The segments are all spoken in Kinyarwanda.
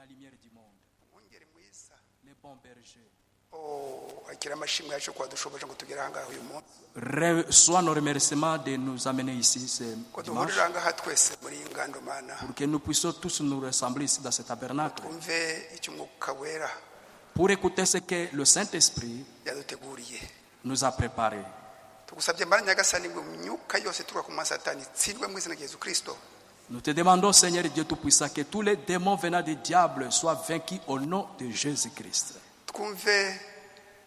la lumière du monde, umwungeri mwiza le bon berger. akira amashimwe yacu ko wadushoboje ngo tugere aha ngaha uyu munsi Reçois nos remerciements de nous amener ici ce ko dimanche duhurira aha ngaha twese muri iyi ngando mana pour que nous puissions tous nous rassembler ici dans ce tabernacle twumve icyo umwuka wera pour écouter ce que le Saint-Esprit yaduteguriye nous a préparé. tugusabye mbara nyagasani ngo imyuka yose turuka ku masatani itsindwe mu izina rya Yesu Kristo. Nous te demandons, Seigneur Dieu Tout-Puissant, que tous les démons venant du diable soient vaincus au nom de Jésus-Christ. twumve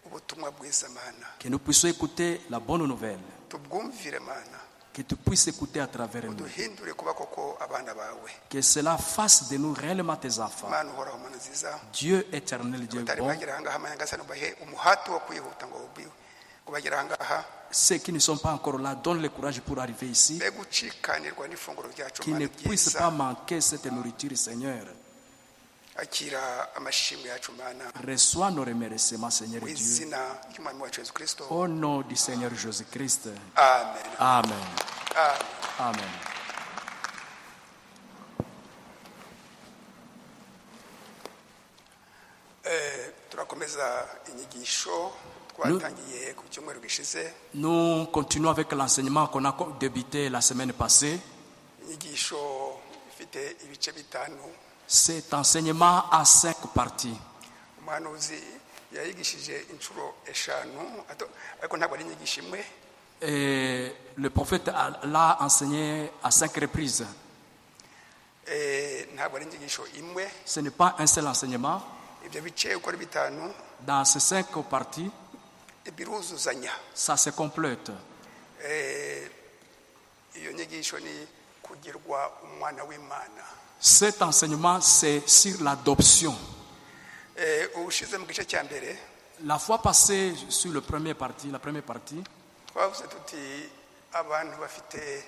ubutumwa bwiza mana Que nous puissions écouter la bonne nouvelle. tubwumvire mana Que tu puisses écouter à travers nous. uduhindure kuba koko abana bawe Que cela fasse de nous réellement tes enfants. mana uhoraho mana nziza Dieu éternel, Dieu utari bon. bagera aha ngaha nyagasani ubahe umuhati wo kwihuta ngo bagere aha ngaha Ceux qui ne sont pas encore là, donne le courage pour arriver ici. be gucikanirwa n'ifunguro ryacu Qui mana ne puissent ryiza pas manquer cette nourriture, Seigneur. akira amashimwe yacu mana Reçois nos remerciements, Seigneur mu Dieu. izina ry'umwami wacu Yesu Kristo. Au nom du Seigneur Jésus-Christ. Amen. Amen. Amen. Amen. turakomeza inyigisho twatangiye ku cyumweru gishize. Nous continuons avec l'enseignement qu'on a débuté la semaine passée. inyigisho ifite ibice bitanu. Cet enseignement a 5 parties. umuhanuzi yayigishije inshuro eshanu ariko ntabwo ari inyigisho imwe. Et le prophète l'a enseigné à 5 reprises. ntabwo ari inyigisho imwe. Ce n'est pas un seul enseignement. ibyo bice uko ari bitanu Dans ces 5 parties, biruzuzanya. ça se complète. iyo nyigisho ni kugirwa umwana w'Imana. Cet enseignement, c'est sur l'adoption. ubushize mu gice cya mbere La fois passée, sur la première partie, twavuze tuti abantu bafite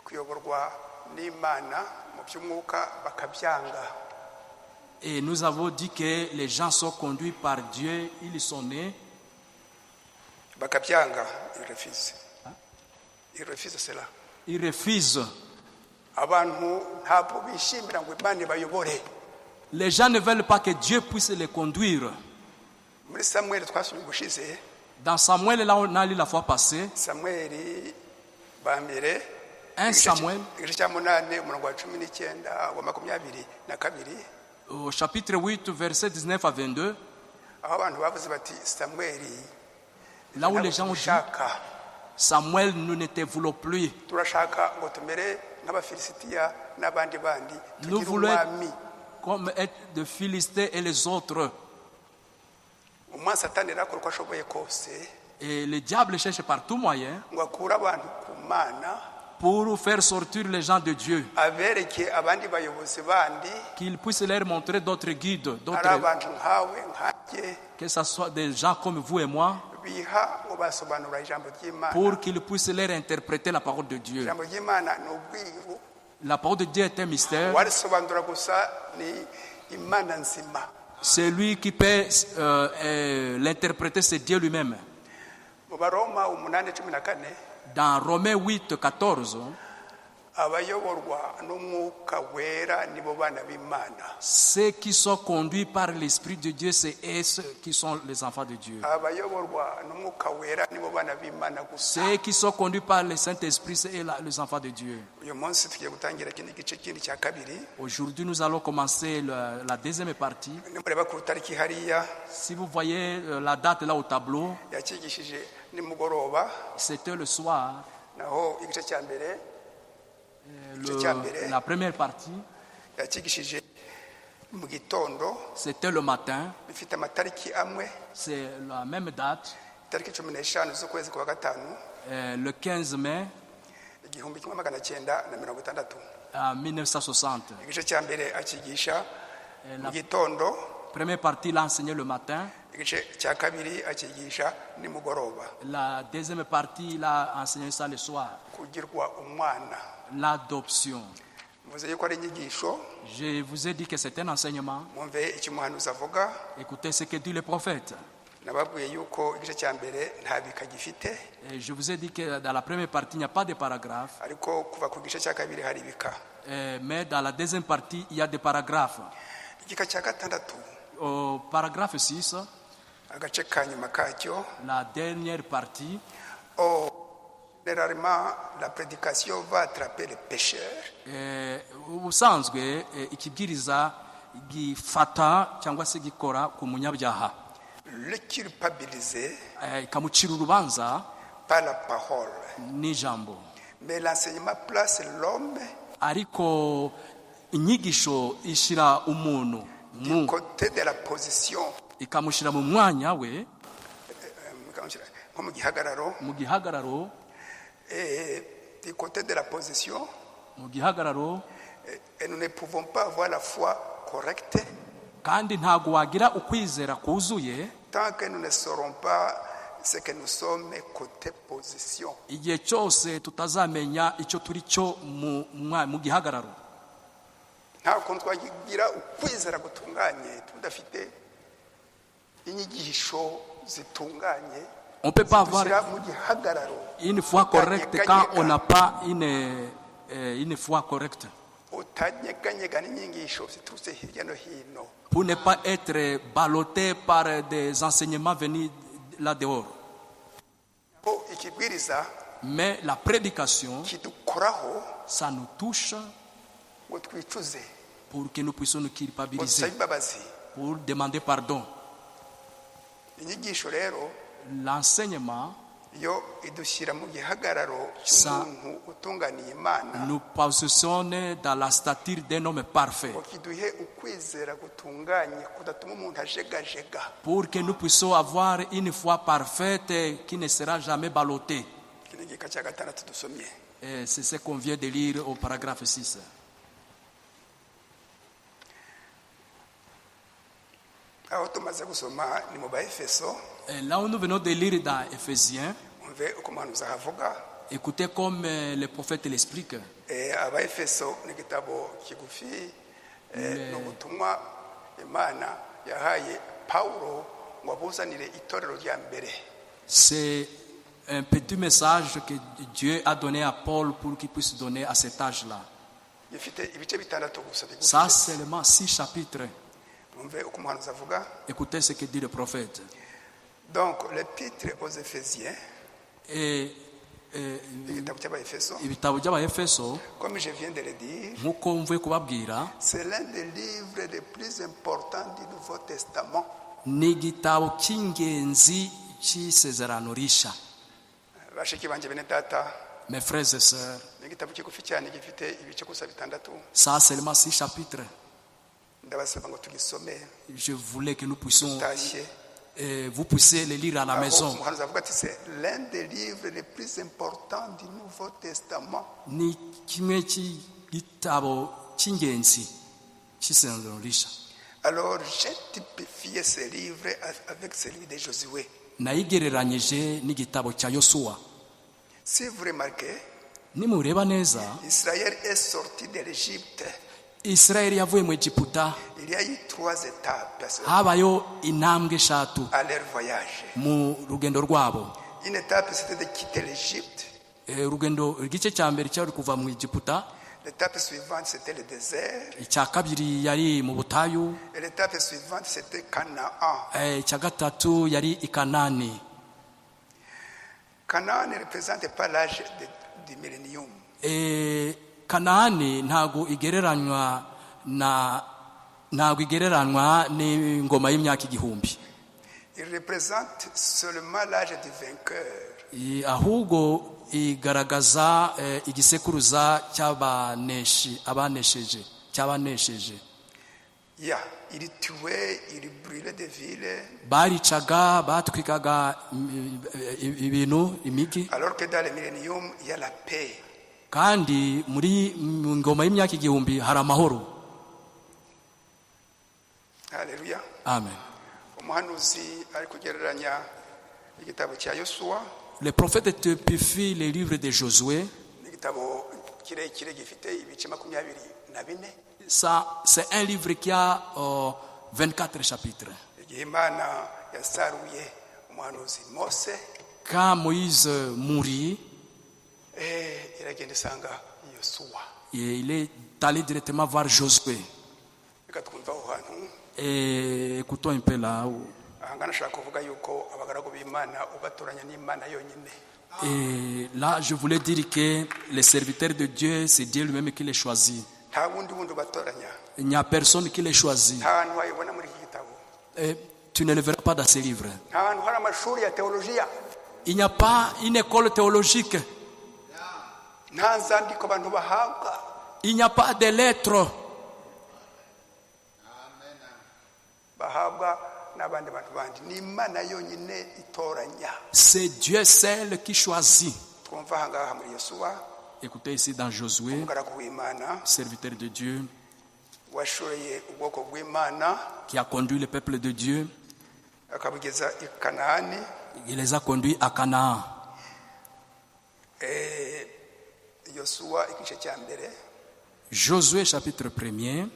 kuyoborwa n'Imana mu by'umwuka bakabyanga. et nous avons dit que les gens sont conduits par Dieu, ils sont nés. bakabyanga ils refusent cela. Ils refusent. abantu ntabwo bishimira ngo Imana ibayobore. Les gens ne veulent pas que Dieu puisse les conduire. muri Samuel twasomye ubushize, Dans Samuel, là on a lu la fois passée, Samuel ba mbere 1 Samuel, igice cya 8 umurongo wa 19 wa 22 au chapitre 8, verset 19 à 22, aho abantu bavuze bati Samuel là où les gens ont dit, Samuel, nous ne te voulons plus. turashaka ngo tumere nk'abafilisitiya n'abandi bandi Nous tugire voulons umwami. comme être de Philistins et les autres. umwanzi satani arakora uko ashoboye kose Et le diable cherche par tout moyen ngo akure abantu ku Mana, pour faire sortir les gens de Dieu, abereke abandi bayobozi bandi qu'il puisse leur montrer d'autres guides, ari d'autres, abantu nkawe nkanjye que ce soit des gens comme vous et moi, biha ngo basobanura ijambo ry'Imana. pour qu'ils puissent leur interpréter la parole de Dieu. ijambo ry'Imana ni ubwiru, La parole de Dieu est un mystère. warisobanura gusa ni Imana nzima. Celui qui peut l'interpréter, c'est Dieu lui-même. mu Baroma 8:14 Dans Romains 8, 14, abayoborwa n'umwuka wera nibo bana b'Imana. ceux qui sont conduits par l'Esprit de Dieu, c'est ceux qui sont les enfants de Dieu. abayoborwa n'umwuka wera nibo bana b'Imana gusa. Ceux qui sont conduits par le Saint-Esprit, c'est les enfants de Dieu. uyu munsi tugiye gutangira ikindi gice kindi cya kabiri. Aujourd'hui, nous allons commencer la deuxième partie. nimureba ku rutariki hariya Si vous voyez la date là au tableau, yakigishije nimugoroba, c'était le soir. naho igice cya mbere igice cya mbere La première partie, yakigishije mu gitondo. c'était le matin. bifite amatariki amwe, C'est la même date, itariki 15 z'ukwezi kwa gatanu le 15 mai 1960. en 1960. igice cya mbere akigisha Et mu la gitondo, première partie l'a enseigné le matin. igice cya kabiri akigisha nimugoroba. La deuxième partie l'a enseigné ça le soir. kugirwa umwana, L'adoption. mvuze yuko ari inyigisho. Je vous ai dit que c'est un enseignement. mwumve icyo umuhanuzi avuga. Écoutez ce que dit le prophète. nababwiye yuko igice cya mbere nta bika gifite, Et je vous ai dit que dans la première partie, il n'y a pas de paragraphe. ariko kuva ku gice cya kabiri hari ibika. Mais dans la deuxième partie, il y a des paragraphes. igika cya gatandatu Au paragraphe 6, agace ka nyuma kacyo. la dernière partie, Généralement, la prédication va attraper les pécheurs ubusanzwe ikibwiriza gifata cyangwa se gikora ku munyabyaha, le culpabiliser ikamucira urubanza par la parole. n'ijambo, Mais l'enseignement place l'homme ariko inyigisho ishyira umuntu du côté de la position, ikamushyira mu mwanya we, nko mu gihagararo, mu gihagararo, et du côté de la position, mu gihagararo, et nous ne pouvons pas avoir la foi correcte kandi ntabwo wagira ukwizera kuzuye tant que nous ne saurons pas ce que nous sommes côté position. igihe cyose tutazamenya icyo turi cyo mu gihagararo. Nta kuntu twagira ukwizera gutunganye tudafite inyigisho zitunganye. On ne peut pas avoir Dushyira mu gihagararo une foi correcte quand on n'a pas une foi correcte, utanyeganyega n'inyigisho ziturutse hirya no hino. pour ne pas être ballotté par des enseignements venus là dehors. Ikibwiriza Mais la prédication, kidukoraho ça nous touche ngo twicuze, pour que nous puissions nous ngo culpabiliser, dusabe imbabazi. pour demander pardon. Inyigisho rero L'enseignement yo idushyira mu gihagararo Ça cy'umuntu utunganiye Imana, nous positionne dans la stature d'un homme parfait, ngo kiduhe ukwizera gutunganye kudatuma umuntu ajegajega. pour que nous puissions avoir une foi parfaite qui ne sera jamais ballottée. Iki ni igika cya gatandatu dusomye. Et c'est ce qu'on vient de lire au paragraphe 6. Aho tumaze gusoma ni mu Baefeso. Et là où nous venons de lire dans Éphésiens, Umve uko umuhanuzi ahavuga. écoutez comme le prophète l'explique. Abaefeso ni igitabo kigufi, ni ubutumwa Imana yahaye Paulo ngo abuzanire itorero rya mbere. C'est un petit message que Dieu a donné à Paul pour qu'il puisse donner à cet âge-là. Gifite ibice bitandatu gusa bigufi. Ça, seulement 6 chapitres. Umve uko umuhanuzi avuga. Écoutez ce que dit le prophète. Donc l'épître aux Éphésiens, Et igitabo cy'Abaefeso, ibitabo by'Abaefeso, comme je viens de le dire, nk'uko mvuye kubabwira, c'est l'un des livres les plus importants du Nouveau Testament. ni igitabo cy'ingenzi cy'isezerano rishya. Bashiki banje bene data, Mes frères et sœurs, ni igitabo kigufi cyane gifite ibice gusa bitandatu. ça seulement 6 chapitres. Ndabasaba ngo tugisome Je voulais que nous puissions, tutashye. vous puissiez le lire à la Aho maison. umuhanuzi avuga ati c'est l'un des livres les plus importants du Nouveau Testament. Ni kimwe cy'igitabo cy'ingenzi cy'isezerano rishya. Alors j'ai typifié ce livre avec celui de Josué. Nayigereranyije n'igitabo cya Yosuwa. Si vous remarquez, Nimureba neza, Israël est sorti de l'Égypte. Israeli yavuye mu Egiputa, Il y a eu 3 étapes habayo intambwe eshatu à leur voyage. mu rugendo rwabo. Une étape, c'était de quitter l'Égypte. Urugendo igice cya mbere cyari kuva mu Egiputa, L'étape suivante, c'était le désert. icya kabiri yari mu butayu, Et l'étape suivante, c'était Canaan. icya gatatu yari i Kanani. Canaan ne représente pas l'âge du millénium. Kanani ntabwo igereranywa n'ingoma y'imyaka igihumbi, Il représente seulement l'âge du vainqueur. ahubwo igaragaza igisekuruza cy'abanesheje. Il tuait, il brûlait des villes. Baricaga, batwikaga ibintu, imigi. Alors que dans le millénium, il y a la paix. Kandi muri ngoma y'imyaka igihumbi hari amahoro. Alléluia. Amen. Umuhanuzi ari kugereranya igitabo cya Yosuwa. Le prophète typifie les livres de Josué. Igitabo kirekire gifite ibice 24. Ça, c'est un livre qui a 24 chapitres. Igihe Imana yasaruye umuhanuzi Mose, Quand Moïse mourit, iragenda isanga Yosuwa. il est allé directement voir Josué. reka twumve aho hantu. Et écoutons un peu là. Ahangana nashaka kuvuga yuko abagaragu b'Imana ubatoranya n'Imana yonyine. Et là, je voulais dire que les serviteurs de Dieu, c'est Dieu lui-même qui les choisit. Nta wundi ubatoranya. Il n'y a personne qui les choisit. Nta hantu wayibona muri iki gitabo. Et tu ne le verras pas dans ces livres. Nta hantu hari amashuri ya teolojiya. Il n'y a pas une école théologique. Nta nzandiko abantu bahabwa. Il n'y a pas de lettres. Bahabwa n'abandi bantu bandi. Ni Imana yonyine itoranya. C'est Dieu seul qui choisit. Twumva ahangaha muri Yosuwa. Écoutez ici dans Josué, Umugaragu w'Imana serviteur de Dieu, washoreye ubwoko bw'Imana qui a conduit le peuple de Dieu. akabugeza i Kanaani. Il les a conduits à Canaan. Yosuwa igice cya mbere. Josué chapitre 1er.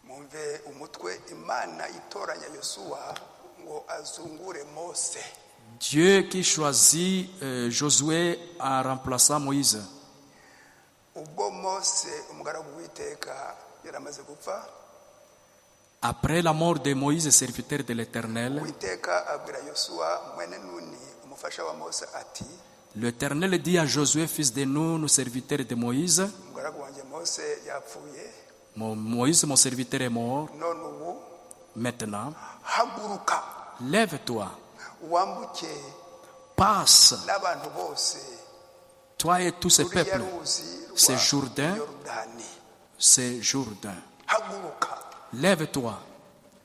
Mumve umutwe Imana itoranya Yosuwa ngo azungure Mose. Dieu qui choisit Josué en remplaçant Moïse. Ubwo Mose umugaragu w'Iteka yaramaze gupfa. Après la mort de Moïse, serviteur de l'Éternel, Uwiteka abwira Yosuwa mwene Nuni umufasha wa Mose ati, l'Éternel dit à Josué, fils de Nun, serviteur de Moïse, umugaragu wanjye Mose yapfuye. Moïse, mon serviteur, est mort. None ubu Maintenant, haguruka lève-toi, wambuke passe, n'abantu bose toi et tous ces ruriya peuples, ruzi c'est rwa Jourdain. Yorodani. c'est Jourdain. Haguruka. Lève-toi.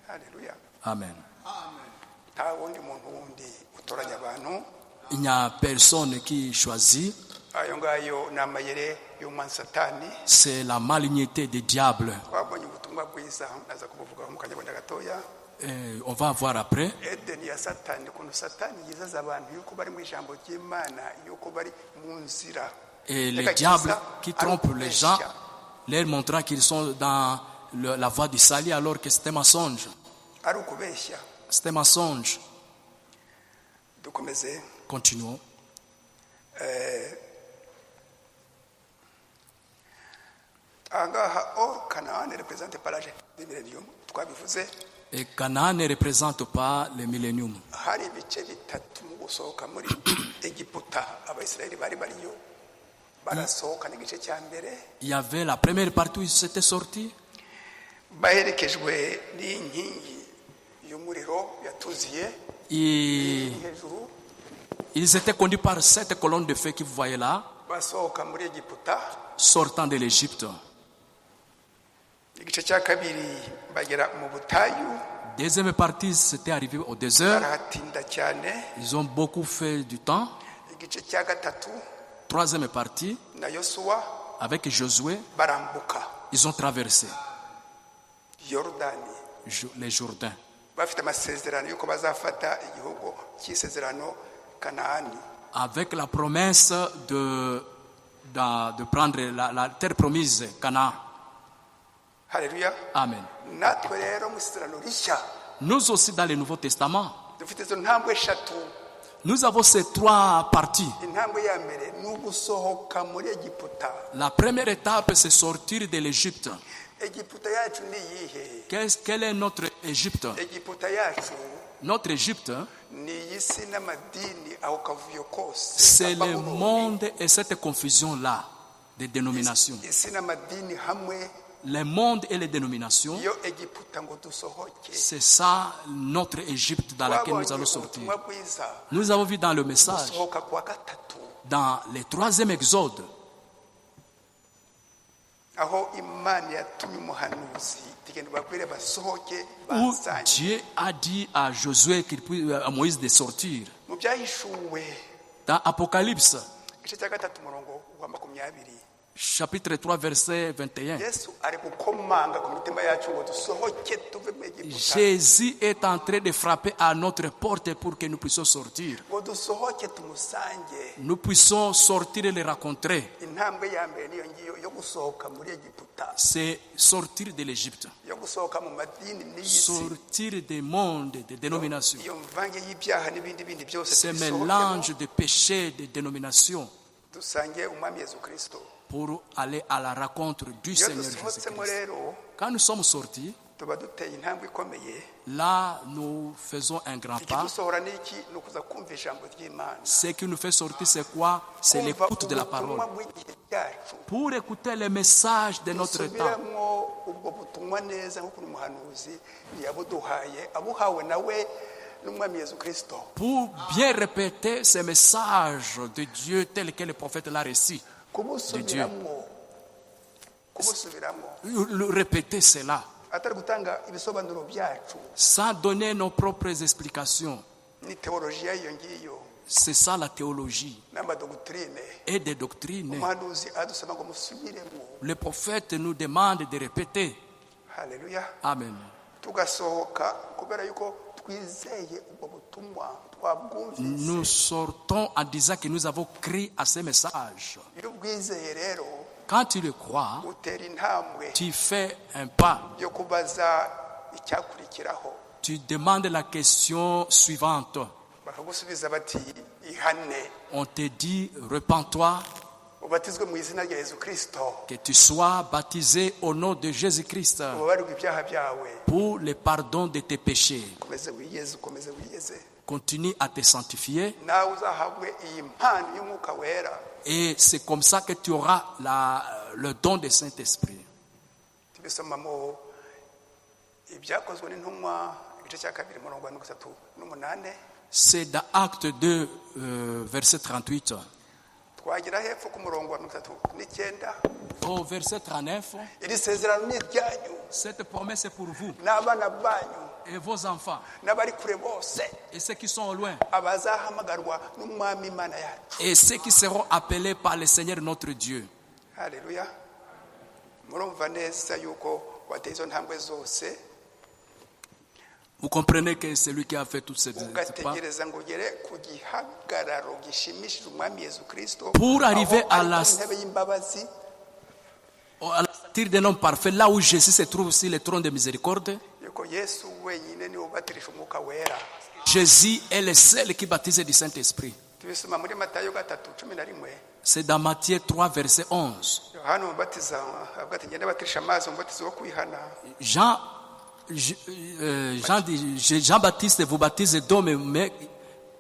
Haleluya. Amen. Nta wundi muntu wundi utoranya abantu. Il n'y a personne qui choisit. Ayo ngayo ni amayere y'umwana Satani. C'est la malignité des diables. Twabonye ubutumwa bwiza naza kubuvugaho mu kanya gatoya. On va voir après. Edeni ya Satani, ukuntu Satani yizaza abantu yuko bari mu ijambo ry'Imana, yuko bari mu nzira. Et les diables qui trompent les gens, leur montrant qu'ils sont dans la voie du salut alors que c'est un mensonge. Ari ukubeshya. C'est un mensonge. Dukomeze. Continuons. Angaha or Canaan représente par l'âge du millénium. Twabivuze. Et Canaan ne représente pas le millénium. Hari ibice bitatu mu gusohoka muri Egiputa. Abayisiraheli bari bariyo barasohoka n'igice cya mbere. Il y avait la première partie où ils s'étaient sortis. Baherekejwe n'inkingi y'umuriro yatuziye hejuru. Ils étaient conduits par cette colonne de feu que vous voyez là, Basohoka muri Egiputa. sortant de l'Égypte. Igice cya kabiri bagera mu butayu. Deuxième partie, c'était arrivé au désert. Barahatinda cyane. Ils ont beaucoup fait du temps. Igice cya gatatu Troisième partie, na Yosuwa avec Josué, barambuka ils ont traversé Yorodani. les Jourdains. Bafite amasezerano yuko bazafata igihugu cy'isezerano Kanaani. Avec la promesse de prendre la terre promise, Canaan. Haleluya. Amen. Natwe rero mu isezerano rishya Nous aussi, dans le Nouveau Testament, dufite izo ntambwe eshatu. nous avons ces trois parties. Intambwe ya mbere ni ugusohoka muri Egiputa. La première étape, c'est sortir de l'Égypte. Egiputa yacu ni iyihe? Quelle est notre Égypte? Egiputa yacu Notre Égypte, ni iyi si n'amadini aho kavuyo kose. c'est le monde et cette confusion-là des dénominations. Isi n'amadini hamwe. Le monde et les dénominations, Yo Egiputa ngo dusohoke. c'est ça notre Égypte dans laquelle nous allons sortir. Ubutumwa bwiza Nous avons vu dans le message, gusohoka kwa gatatu dans le troisième exode, aho Imana yatumye umuhanuzi tigenda babwire basohoke où bazanye. Dieu a dit à Josué, à Moïse de sortir. Mu byahishuwe Dans Apocalypse, igice cya gatatu umurongo wa 20, chapitre 3, verset 21, Yesu ari gukomanga ku mitima yacu ngo dusohoke tuve mu Egiputa. Jésus est en train de frapper à notre porte pour que nous puissions sortir. Ngo dusohoke tumusange. Nous puissions sortir et les rencontrer. Intambwe ya mbere niyo ngiyo yo gusohoka muri Egiputa. C'est sortir de l'Égypte. Yo gusohoka mu madini n'iyisi. Sortir des mondes, des dénominations. Iyo mvange y'ibyaha n'ibindi byose Ce tubisohokemo. mélange de péchés, de dénominations. Dusange umwami Yesu Kristo. pour aller à la rencontre du iyo Seigneur dusohotsemo Jésus-Christ. rero Quand nous sommes sortis, tuba duteye intambwe ikomeye. là, nous faisons un grand pas. ikidusohora ni iki? Ni ukuza kumva ijambo ry'Imana, Ce qui nous fait sortir, c'est quoi? C'est kumva l'écoute de la ubutumwa parole. bw'igihe cyacu, Pour écouter les messages de notre temps. dusubiramo ubwo butumwa neza nk'uko umuhanuzi yabuduhaye, abuhawe nawe n'umwami Yesu Kristo. Pour bien répéter ces messages de Dieu tels que le prophète l'a reçu. kubusubiramo Répéter cela, atari gutanga ibisobanuro byacu sans donner nos propres explications. ni teolojiya iyo ngiyo C'est ça la théologie n'amadogtrine. et des doctrines. umuhanuzi adusaba ngo musubiremo. Le prophète nous demande de répéter. Haleluya. Amen. tugasohoka kubera yuko twizeye ubwo butumwa twabwumvise. Nous sortons en disant que nous avons cru à ces messages. iyo ubwizeye rero Quand tu le crois, utera intambwe tu fais un pas. yo kubaza icyakurikiraho. Tu demandes la question suivante. bakagusubiza bati ihane On te dit, repens-toi, ubatizwe mu izina rya Yesu Kristo que tu sois baptisé au nom de Jésus-Christ ubabarirwe ibyaha byawe. pour le pardon de tes péchés. ukomeze wiyeze Continue à te sanctifier nawe uzahabwe iyi mpano y'umwuka wera. et c'est comme ça que tu auras le don du Saint-Esprit. tubisoma mu ibyakozwe n'intumwa igice cya 2:38. C'est dans Acte 2, verset 38. twagera hepfo ku murongo wa 39. Au verset 39, iri sezerano ni iryanyu cette promesse est pour vous n'abana banyu et vos enfants n'abari kure bose, et ceux qui sont au loin abazahamagarwa n'umwami Imana yacu. et ceux qui seront appelés par le Seigneur notre Dieu. Haleluya. murumva neza yuko wateye izo ntambwe zose Vous comprenez que c'est lui qui a fait toutes ces pas. ugategereza ngo ugere ku gihagararo gishimishije umwami Yesu Kristo, Pour arriver aho à la- ari ku ntebe y'imbabazi. À la statue d'un homme parfait, là où Jésus se trouve sur le trône de miséricorde, yuko Yesu wenyine niwe ubatirisha umwuka wera. Jésus est le seul qui baptise du Saint-Esprit. tubisoma muri Matayo 3:11. C'est dans Matthieu 3, verset 11. Yohana umubatiza avuga ati ngende batirisha amazi umubatizo wo kwihana. Jean-Baptiste vous baptise d'eau, mais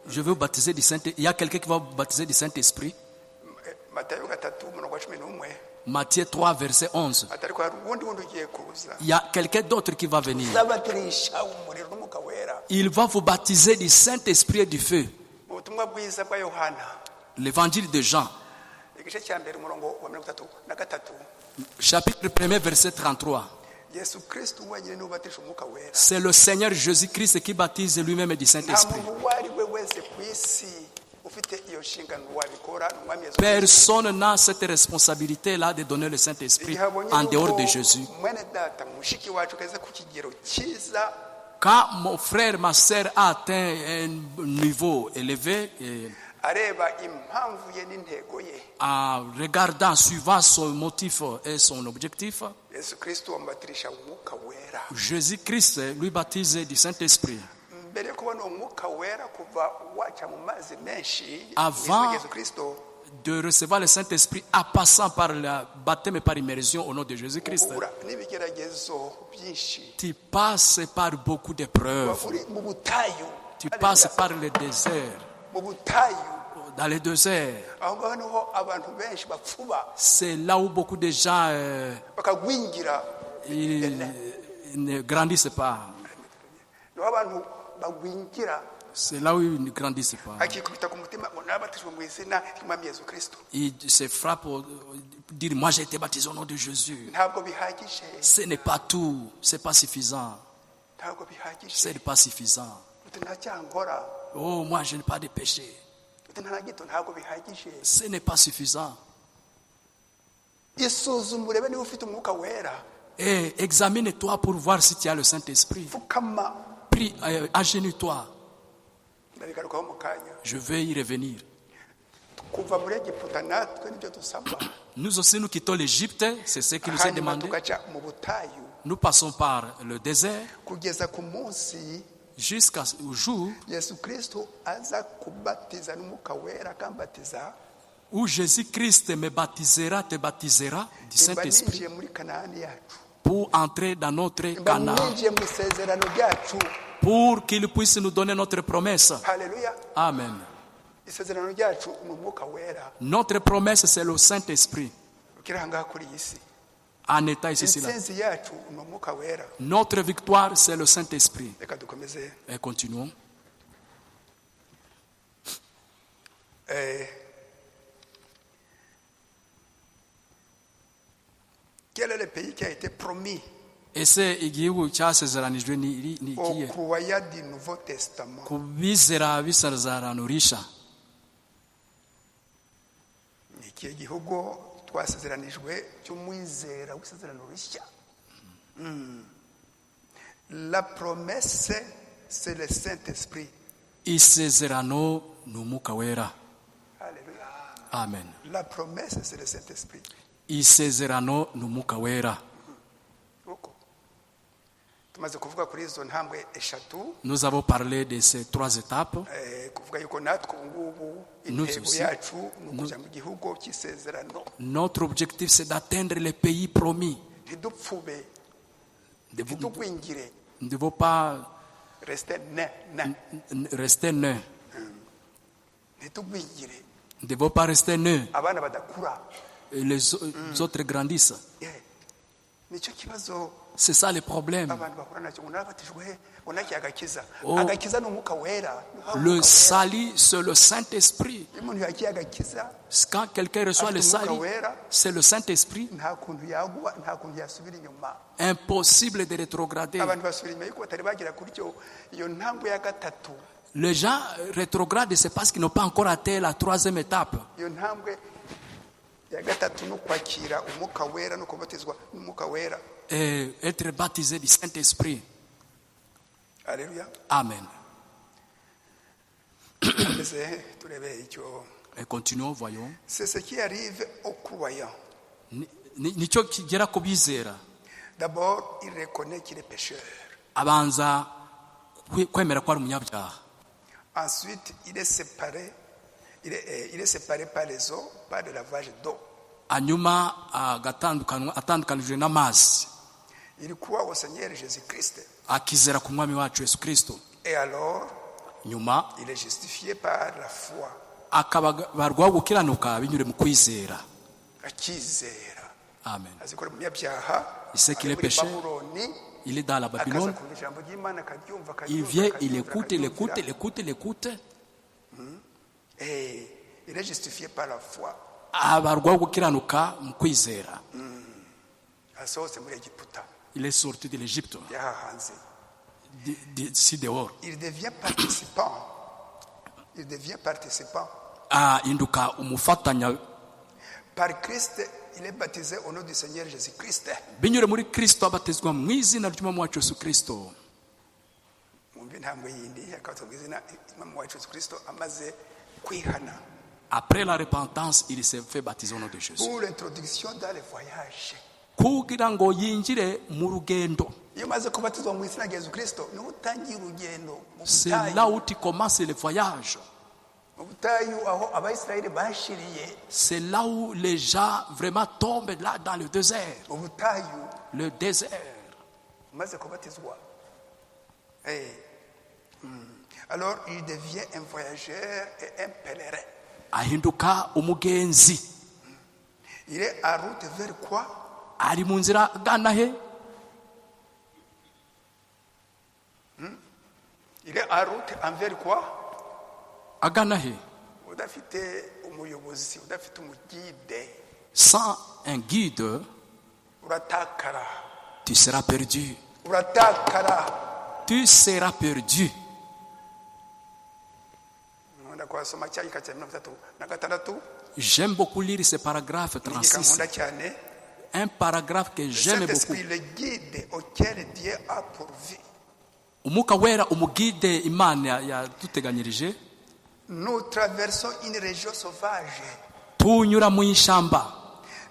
je vais vous baptiser du Saint-Esprit. Il y a quelqu'un qui va vous baptiser du Saint-Esprit. Matayo 3:11. Matthieu 3, verset 11. ati ariko hari ubundi wundi ugiye kuza Il y a quelqu'un d'autre qui va venir. uzabatirisha umuriro n'umwuka wera. Il va vous baptiser du Saint-Esprit et du feu. mu butumwa bwiza bwa Yohana L'évangile de Jean, igice cya mbere umurongo wa 33. chapitre 1, verset 33. Yesu Kristo wenyine niwe ubatirisha umwuka wera. C'est le Seigneur Jésus-Christ qui baptise lui-même du nta Saint-Esprit. muntu uwo ari we wese ku isi ufite iyo nshingano wabikora n'umwami Yesu Kristo. Personne n'a cette responsabilité-là de donner le Saint-Esprit en dehors de Jésus. mwene data mushiki wacu kageze ku kigero cyiza, Quand mon frère, ma sœur a atteint un niveau élevé, areba impamvu ye n'intego ye, en regardant, suivant son motif et son objectif, Yesu Kristo amubatirisha umwuka wera. Jésus-Christ lui baptise du Saint-Esprit. mbere yo kubona umwuka wera kuva waca mu mazi menshi Avant- Yesu Kristo, De recevoir le Saint-Esprit en passant par le baptême et par immersion au nom de Jésus-Christ, uhura n'ibigeragezo byinshi. tu passes par beaucoup Uba d'épreuves. uri mu butayu, Tu passes par le désert. mu butayu, Dans le désert, aho ngaho niho abantu benshi bapfuba c'est là où beaucoup de gens bakagwingira, ils ne grandissent pas. niho abantu bagwingira. C'est là où ils ne grandissent pas. akikubita ku mutima ngo nabatijwe mu izina ry'umwami Yesu Kristo. Ils se frappent pour dire, moi j'ai été baptisé au nom de Jésus. ntabwo bihagije, Ce n'est pas tout, c'est pas suffisant. ntabwo Ce bihagije. n'est pas suffisant. uti nta cyaha nkora, Oh, moi je n'ai pas de péché. uti nta na gito, ntabwo bihagije. Ce n'est pas suffisant. isuzume urebe niba ufite umwuka wera. Et examine-toi pour voir si tu as le Saint-Esprit. pfukama, Prie, agenouille-toi. ndabigarukaho mu kanya. Je vais y revenir. kuva muri Egiputa natwe nibyo dusaba, Nous aussi, nous quittons l'Égypte, c'est ce qui nous est hanyuma demandé. tugaca mu butayu Nous passons par le désert kugeza ku munsi jusqu'au jour Yesu Kristo aza kubatiza n'umwuka wera, akambatiza où Jésus-Christ me baptisera, te baptisera du mba Saint-Esprit ninjiye muri kanani yacu, pour entrer dans notre mba Canaan, ninjiye mu isezerano ryacu. pour qu'il puisse nous donner notre promesse. Haleluya. Amen. Isezerano ryacu ni umwuka wera Notre promesse, c'est le Saint-Esprit. ukiri aha ngaha kuri iyi si. En état ici, là. Intsinzi yacu ni umwuka wera. Notre victoire, c'est le Saint-Esprit. Reka dukomeze. Et continuons. Quel est le pays qui a été promis Ese igihugu cyasezeranijwe ni aux ikihe? croyants du Nouveau Testament? Ku bizera bisazaranurishya. Ni ikihe gihugu twasezeranijwe cy'umwizera w'isezerano rishya? La promesse, c'est le Saint-Esprit. Isezerano ni umwuka wera. Alléluia. Amen. La promesse, c'est le Saint-Esprit. Isezerano ni umwuka wera. Uko tumaze kuvuga kuri izo ntambwe eshatu, Nous avons parlé de ces 3 étapes. kuvuga yuko natwe ubu ngubu intego yacu ni ukujya mu gihugu cy'isezerano. Notre objectif, c'est d'atteindre les pays promis. Ntidupfube, Nous ntidugwingire, ne devons pas rester rester nœuds. ntitugwingire, Nous ne devons pas rester nœuds. abana badakura. Et les autres grandissent. Nicyo kibazo C'est ça le problème. abantu bahura nacyo. Ngo nabatijwe ngo naki agakiza. Oh. Agakiza ni umwuka wera. Le salut, c'est le Saint-Esprit. Iyo umuntu yakiye agakiza, Quand quelqu'un reçoit le salut, c'est le Saint-Esprit. nta kuntu yagwa, nta kuntu yasubira inyuma. Impossible de rétrograder. Abantu basubira inyuma yuko batari bagera kuri iyo ntambwe ya gatatu. Les gens rétrogradent, c'est parce qu'ils n'ont pas encore atteint la 3e étape. Iyo ntambwe ya gatatu no kwakira umwuka wera no kubatizwa n'umwuka wera. Et être baptisé du Saint-Esprit. Alléluia. Amen. Mbese turebe icyo. Et continuons, voyons. C'est ce qui arrive aux croyants. Nicyo kigera ku bizera. D'abord, il reconnaît qu'il est pécheur. Abanza kwemera ko ari umunyabyaha. Ensuite, il est séparé. Il est séparé par les eaux, par le lavage d'eau. Hanyuma atandukanijwe n'amazi. Il croit au Seigneur Jésus-Christ. Akizera ku mwami wacu Yesu Kristo. Et alors, Nyuma il est justifié par la foi. akabarwaho gukiranuka binyure mu kwizera. Akizera. Amen. Azikora umunyabyaha. Il sait qu'il est péché. Il est dans la Babylone. Il vient, il écoute. Et il est justifié par la foi. Abarwaho gukiranuka mu kwizera. Asohotse muri Egiputa. Il est sorti de l'Égypte, Yahahanze. d'ici dehors. Il devient participant. Il devient participant. Ahinduka umufatanya. Par Christ, il est baptisé au nom du Seigneur Jésus-Christ. Binyure muri Kristo abatizwa mu izina ry'umwami wacu Yesu Kristo. Mwumve intambwe yindi akabatizwa mu izina ry'umwami wacu Yesu Kristo amaze kwihana. Après la repentance, il s'est fait baptiser au nom de Jésus. Pour l'introduction dans les voyages. Kugira ngo yinjire mu rugendo. Iyo umaze kubatizwa mu izina rya Yesu Kristo, niho utangiye urugendo. C'est là où tu commences le voyage. Mu butayu aho Abayisiraheli bashiriye. C'est là où les gens vraiment tombent là dans le désert. Mu butayu. Le désert. Umaze kubatizwa. Alors il devient un voyageur et un pèlerin. Ahinduka umugenzi. Il est en route vers quoi? Ari mu nzira agana he? Il est en route envers quoi? Agana he? Udafite umuyobozi, udafite umugide. Sans un guide, Uratakara. tu seras perdu. Uratakara. Tu seras perdu. Nkunda kwasoma cyangwa cya 36. J'aime beaucoup lire ce paragraphe 36. Nkunda cyane. Un paragraphe que j'aime beaucoup. Saint-Esprit, le guide auquel Dieu a pourvu. Umwuka wera umugide Imana yaduteganyirije. Nous traversons une région sauvage. Tunyura mu ishamba.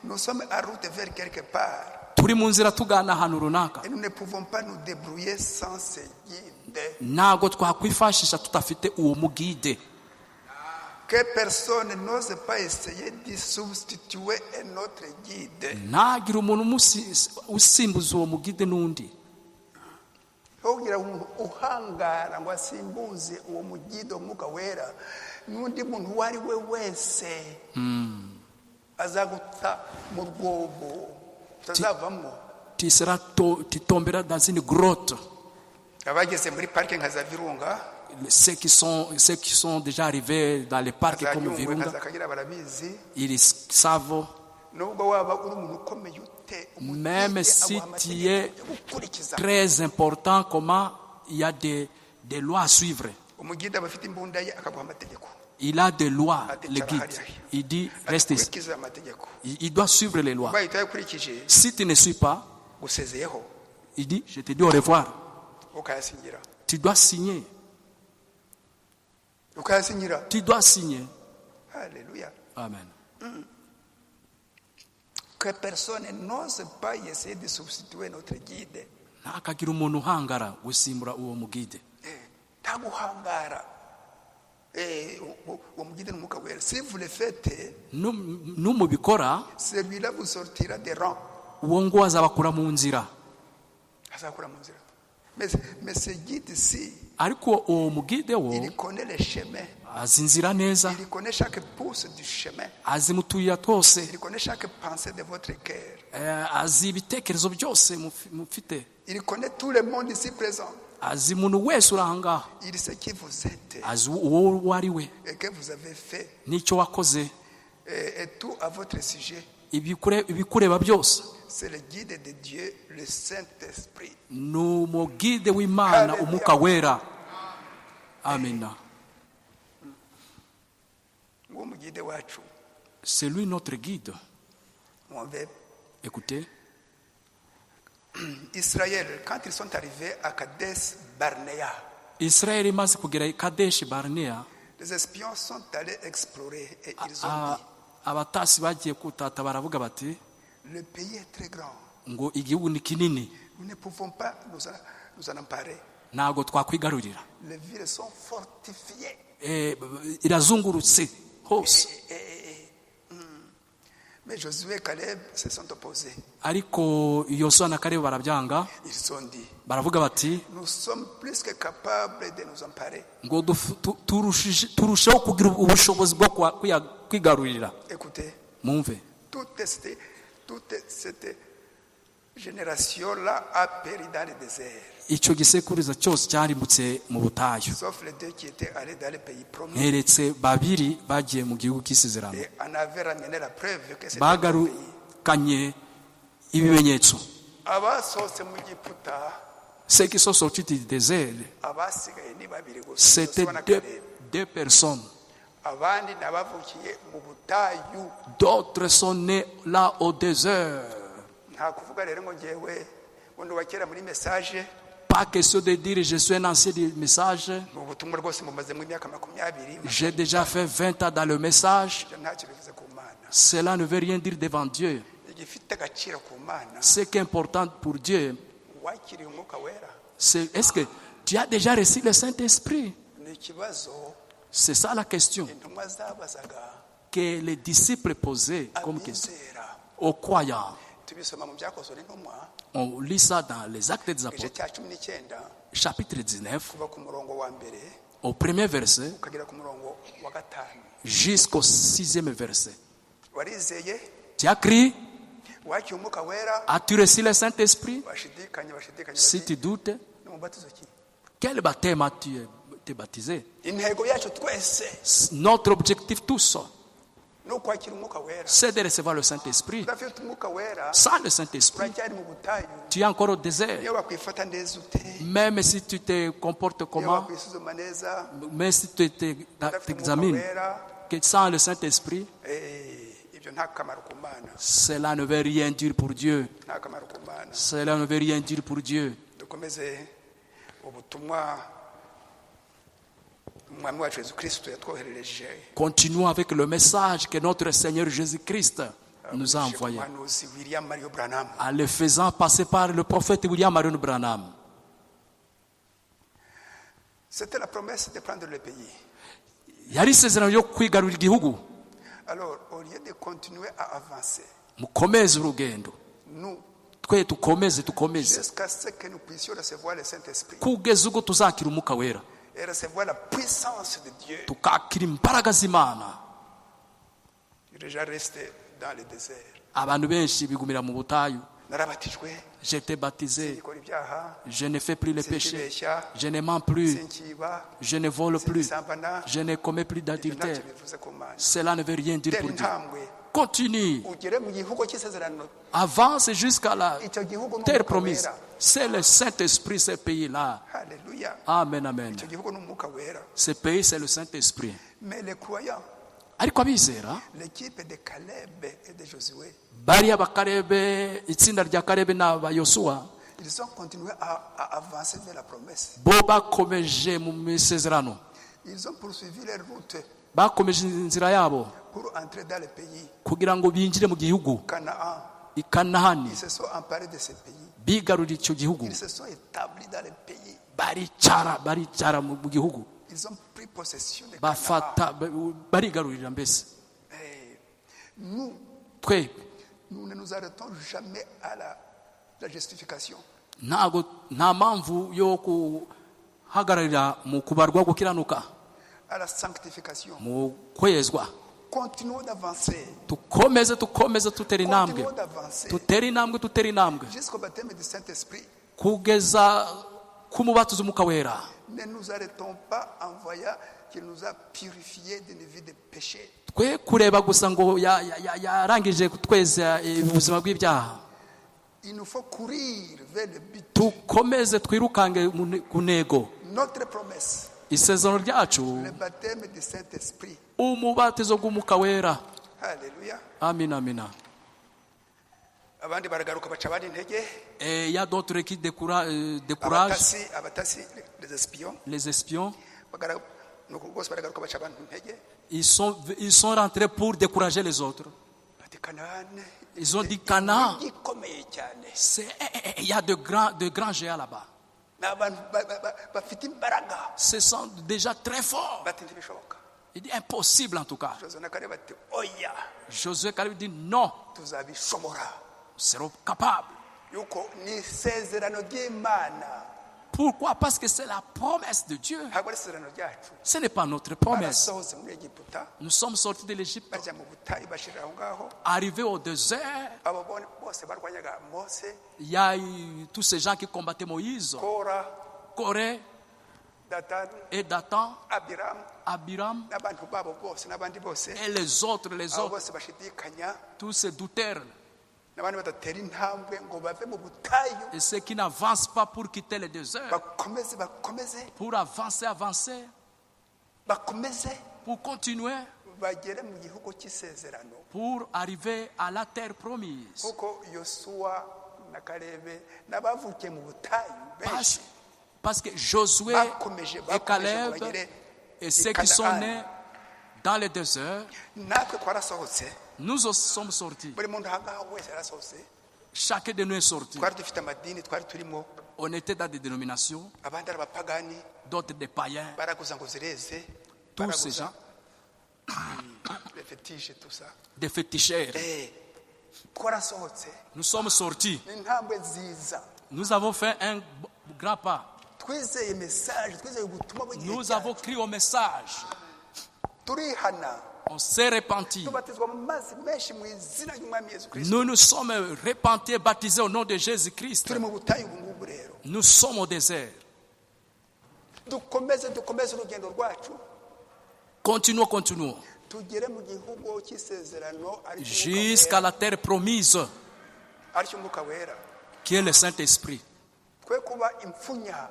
Nous sommes en route vers quelque part. Turi mu nzira tugana ahantu runaka. Et nous ne pouvons pas nous débrouiller sans ce guide. Ntago twakwifashisha tutafite uwo mugide. Que personne n'ose pas essayer de substituer un autre guide. ntagire umuntu usimbuza uwo mugide n'undi. Kugira umuntu uhangara ngo asimbuze uwo mugide w'Umwuka Wera n'undi muntu uwo ari we wese azaguta mu rwobo utazavamo. Tu tomberas dans une grotte. Abageze muri parike nka za Virunga, Ceux qui sont déjà arrivés dans les parcs comme Virunga, ils savent. Même si tu es très important, comment il y a des lois à suivre. Il a des lois, le guide. Il dit, reste ici. Il doit suivre les lois. Si tu ne suis pas, il dit, je te dis au revoir. Tu dois signer. Tu dois signer. Alléluia. Amen. Que personne n'ose pas essayer de substituer notre guide. Ntakagira umuntu uhangara gusimbura uwo mugide. Ntaguhangara. Uwo mugide n'Umwuka Wera. Si vous le faites, numubikora, celui-là vous sortira des rangs. Uwo ngo azabakura mu nzira. Azakura mu nzira. Mais ce guide-ci, ariko uwo mugide wo il connaît les chemins. azi inzira neza, Il connaît chaque pouce du chemin. azi mu tuyira twose, Il connaît chaque pensée de votre cœur. azi ibitekerezo byose mufite, Il connaît tout le monde ici présent. azi umuntu wese uri aha ngaha, Il sait qui vous êtes azi uwo ari we et que vous avez fait n'icyo wakoze, et tout à votre sujet. ibikureba byose. C'est le guide de Dieu, le Saint-Esprit. Ni umugide w'Imana, Umwuka Wera. Amina. Uwo mugide wacu. C'est lui notre guide. On veut. Écoutez, Israël, quand ils sont arrivés à Kadesh Barnea, Israël imaze kugera i Kadeshi Barnea, les espions sont allés explorer et ils ont dit, abatasi bagiye kutata baravuga bati, le pays est très grand. ngo igihugu ni kinini, Nous ne pouvons pas nous en emparer. ntabwo twakwigarurira. Les villes sont fortifiées. Irazungurutse hose. Mais Josué et Caleb se sont opposés. Ariko Yosuwa na Kalebu barabyanga, Ils ont dit, baravuga bati, nous sommes plus que capables de nous emparer. ngo turusheho kugira ubushobozi bwo kwigarurira. Écoutez, Mwumve, toute cette génération-là a péri dans le désert. icyo gisekuriza cyose cyarimbutse mu butayu, Sauf les deux qui étaient allés dans le pays promis. nteretse babiri bagiye mu gihugu cy'isezerano, Et on avait ramené la preuve que c'était un pays. bagarukanye ibimenyetso. Abasohotse mu Giputa, Ceux qui sont sortis du désert, abasigaye ni babiri gusa. c'était Josuwa na Caleb. deux personnes. Abandi nabavukiye mu butayu. D'autres sont nés là au désert. Nta kuvuga rero ngo ngewe undi wa kera muri message Pas question de dire je suis un ancien du message. mu butumwa rwose mumazemo imyaka 20. J'ai déjà fait 20 ans dans le message. Ntacyo bivuze ku Mana. Cela ne veut rien dire devant Dieu. Igifite agaciro ku Mana, Ce qui est important pour Dieu, wakiriye Umwuka Wera. c'est est-ce que tu as déjà reçu le Saint-Esprit? Ni ikibazo C'est ça la question intumwa zabazaga que les disciples posaient comme question abizera. aux croyants. Tubisoma mu byakozwe n'intumwa On lit ça dans les Actes des igice Apôtres, cya 19 chapitre 19, kuva ku murongo wa mbere au premier verset ukagera ku murongo wa 5. jusqu'au 6e verset. Warizeye, Tu as crié, wakiriye Umwuka Wera, as-tu reçu le Saint-Esprit? bashidikanya Si bati, tu doutes, ni umubatizo ki? quel baptême as-tu été baptisé? Intego yacu twese Notre objectif tous, ni ukwakira Umwuka Wera. c'est de recevoir le Saint-Esprit. Udafite Umwuka Wera Sans le Saint-Esprit, uracyari mu butayu. tu es encore au désert. Iyo wakwifata neza ute, Même si tu te comportes iyo comment, wakwisuzuma neza, même si tu udafite Umwuka t'examines, Wera, que sans le Saint-Esprit, ibyo nta kamaro ku Mana. cela ne veut rien dire pour Dieu. Nta kamaro ku Mana. Cela ne veut rien dire pour Dieu. Dukomeze ubutumwa umwami wacu Yesu Kristo yatwoherereje. Continuons avec le message que notre Seigneur Jésus-Christ nous a envoyé, Umuhanuzi William Mario Branham. en le faisant passer par le prophète William Marion Branham. C'était la promesse de prendre le pays. yari isezerano ryo kwigarurira igihugu. Alors au lieu de continuer à avancer, mukomeze urugendo, nous twe tukomeze jusqu'à ce que nous puissions recevoir le Saint-Esprit kugeza ubwo tuzakira umwuka wera, et recevoir la puissance de Dieu. tukakira imbaraga z'Imana. Je suis déjà resté dans le désert. Abantu benshi bigumira mu butayu. Narabatijwe, J'ai été baptisé, sinikora ibyaha, je ne fais plus les péchés, sinkibeshya, je ne mens plus, sinkiba, je ne vole plus, sinkisambana. je ne commets plus Ibyo d'adultère. ntacyo bivuze ku Mana. Cela ne veut rien dire Tera pour Dieu. intambwe Continue, ugere mu gihugu cy'isezerano. avance jusqu'à la Icyo gihugu ni terre umwuka promise. wera. C'est le Saint-Esprit, ce pays-là. Alléluia. Amen, amen. Icyo gihugu ni umwuka wera. Ce pays, c'est le Saint-Esprit. Mais les croyants, Ariko abizera, l'équipe de Caleb et de Josué, bariya bakarebe, itsinda rya Karebe n'abayosuwa, ils ont continué à avancer vers la promesse. bo bakomeje mu misezerano, Ils ont poursuivi leur route bakomeje inzira yabo pour entrer dans le pays kugira ngo binjire mu gihugu Canaan. i Kanahani, Ils se sont emparés de ce pays. bigarurira icyo gihugu, Ils se sont établis dans le pays. baricara mu gihugu, Ils ont pris possession de Canaan. bafata barigarurira mbese. Et nous, Twe nous ne nous arrêtons jamais à la justification. ntago nta mpamvu yo kuhagararira mu kubarwa gukiranuka, À la sanctification. mu kwezwa. Continuons d'avancer. Tukomeze tutera intambwe, Continuons d'avancer tutera intambwe jusqu'au baptême du Saint-Esprit. kugeza ku mubatizo w'umwuka wera. Ne nous arrêtons pas en voyant qu'il nous a purifiés d'une vie de péché. Twe kureba gusa ngo yarangije kutweza ubuzima bw'ibyaha. Il nous faut courir vers le but. Tukomeze twirukange ku ntego. Notre promesse, Isezerano ryacu, le baptême du Saint-Esprit. umubatizo w'umwuka wera. Alléluia. Amina, amina. Abandi baragaruka baca abandi intege. Et il y a d'autres qui découragent, Abatasi, les espions. les espions. Nuko rwose baragaruka baca abantu intege. Ils sont rentrés pour décourager les autres. Bati Kanani. Ils ont dit Canaan, Igikomeye cyane. il y a de grands géants là-bas. N'abantu bafite imbaraga. Ce sont déjà très forts. Bati ntibishoboka. Il dit impossible en tout cas. Josué na Kalebu bati oya, Josué Caleb dit non, tuzabishobora. nous serons capables. Yuko ni isezerano ry'Imana. Pourquoi? Parce que c'est la promesse de Dieu. Ntabwo ari isezerano ryacu. Ce n'est pas notre promesse. Barasohotse muri Egiputa Nous sommes sortis de l'Égypte, bajya mu butayu bashirira aho ngaho. arrivés au désert. Abo bose barwanyaga Mose, Il y a eu tous ces gens qui combattaient Moïse, Kora, Corée Datan, et Dathan, Abiram Abiram n'abantu babo bose n'abandi bose. et les autres, Abo bose bashidikanya tous ces douteurs n'abandi badatera intambwe ngo bave mu butayu. et ceux qui n'avancent pas pour quitter le désert, Bakomeze pour avancer, bakomeze pour continuer, bagere mu gihugu cy'isezerano. pour arriver à la terre promise. Kuko Yosuwa na Kalebe n'abavukiye mu butayu benshi Parce que Josué et Caleb et ceux qui sont nés dans le désert, natwe twarasohotse. nous sommes sortis. Buri muntu ahangaha wese yarasohotse. Chacun de nous est sorti. Twari dufite amadini twari turimo, On était dans des dénominations, abandi ari abapagani d'autres des païens, baraguza ngo zireze, tous ces gens, les fétiches, tout ça. des féticheurs. Twarasohotse. Nous sommes sortis. Intambwe nziza. Nous avons fait un grand pas. Twizeye message, twizeye ubutumwa bw'igihe Nous avons crié au message. turihana. On s'est repenti. Tubatizwa mu mazi menshi mu izina ry'Umwami Yesu Kristo. Nous nous sommes repentis et baptisés au nom de Jésus-Christ. Turi mu butayu ubu ngubu rero. Nous sommes au désert. Dukomeze urugendo rwacu. Continuons. Tugere mu gihugu cy'isezerano Jusqu'à la terre promise, aricyo Umwuka Wera. qui est le Saint-Esprit. Twe kuba impfunya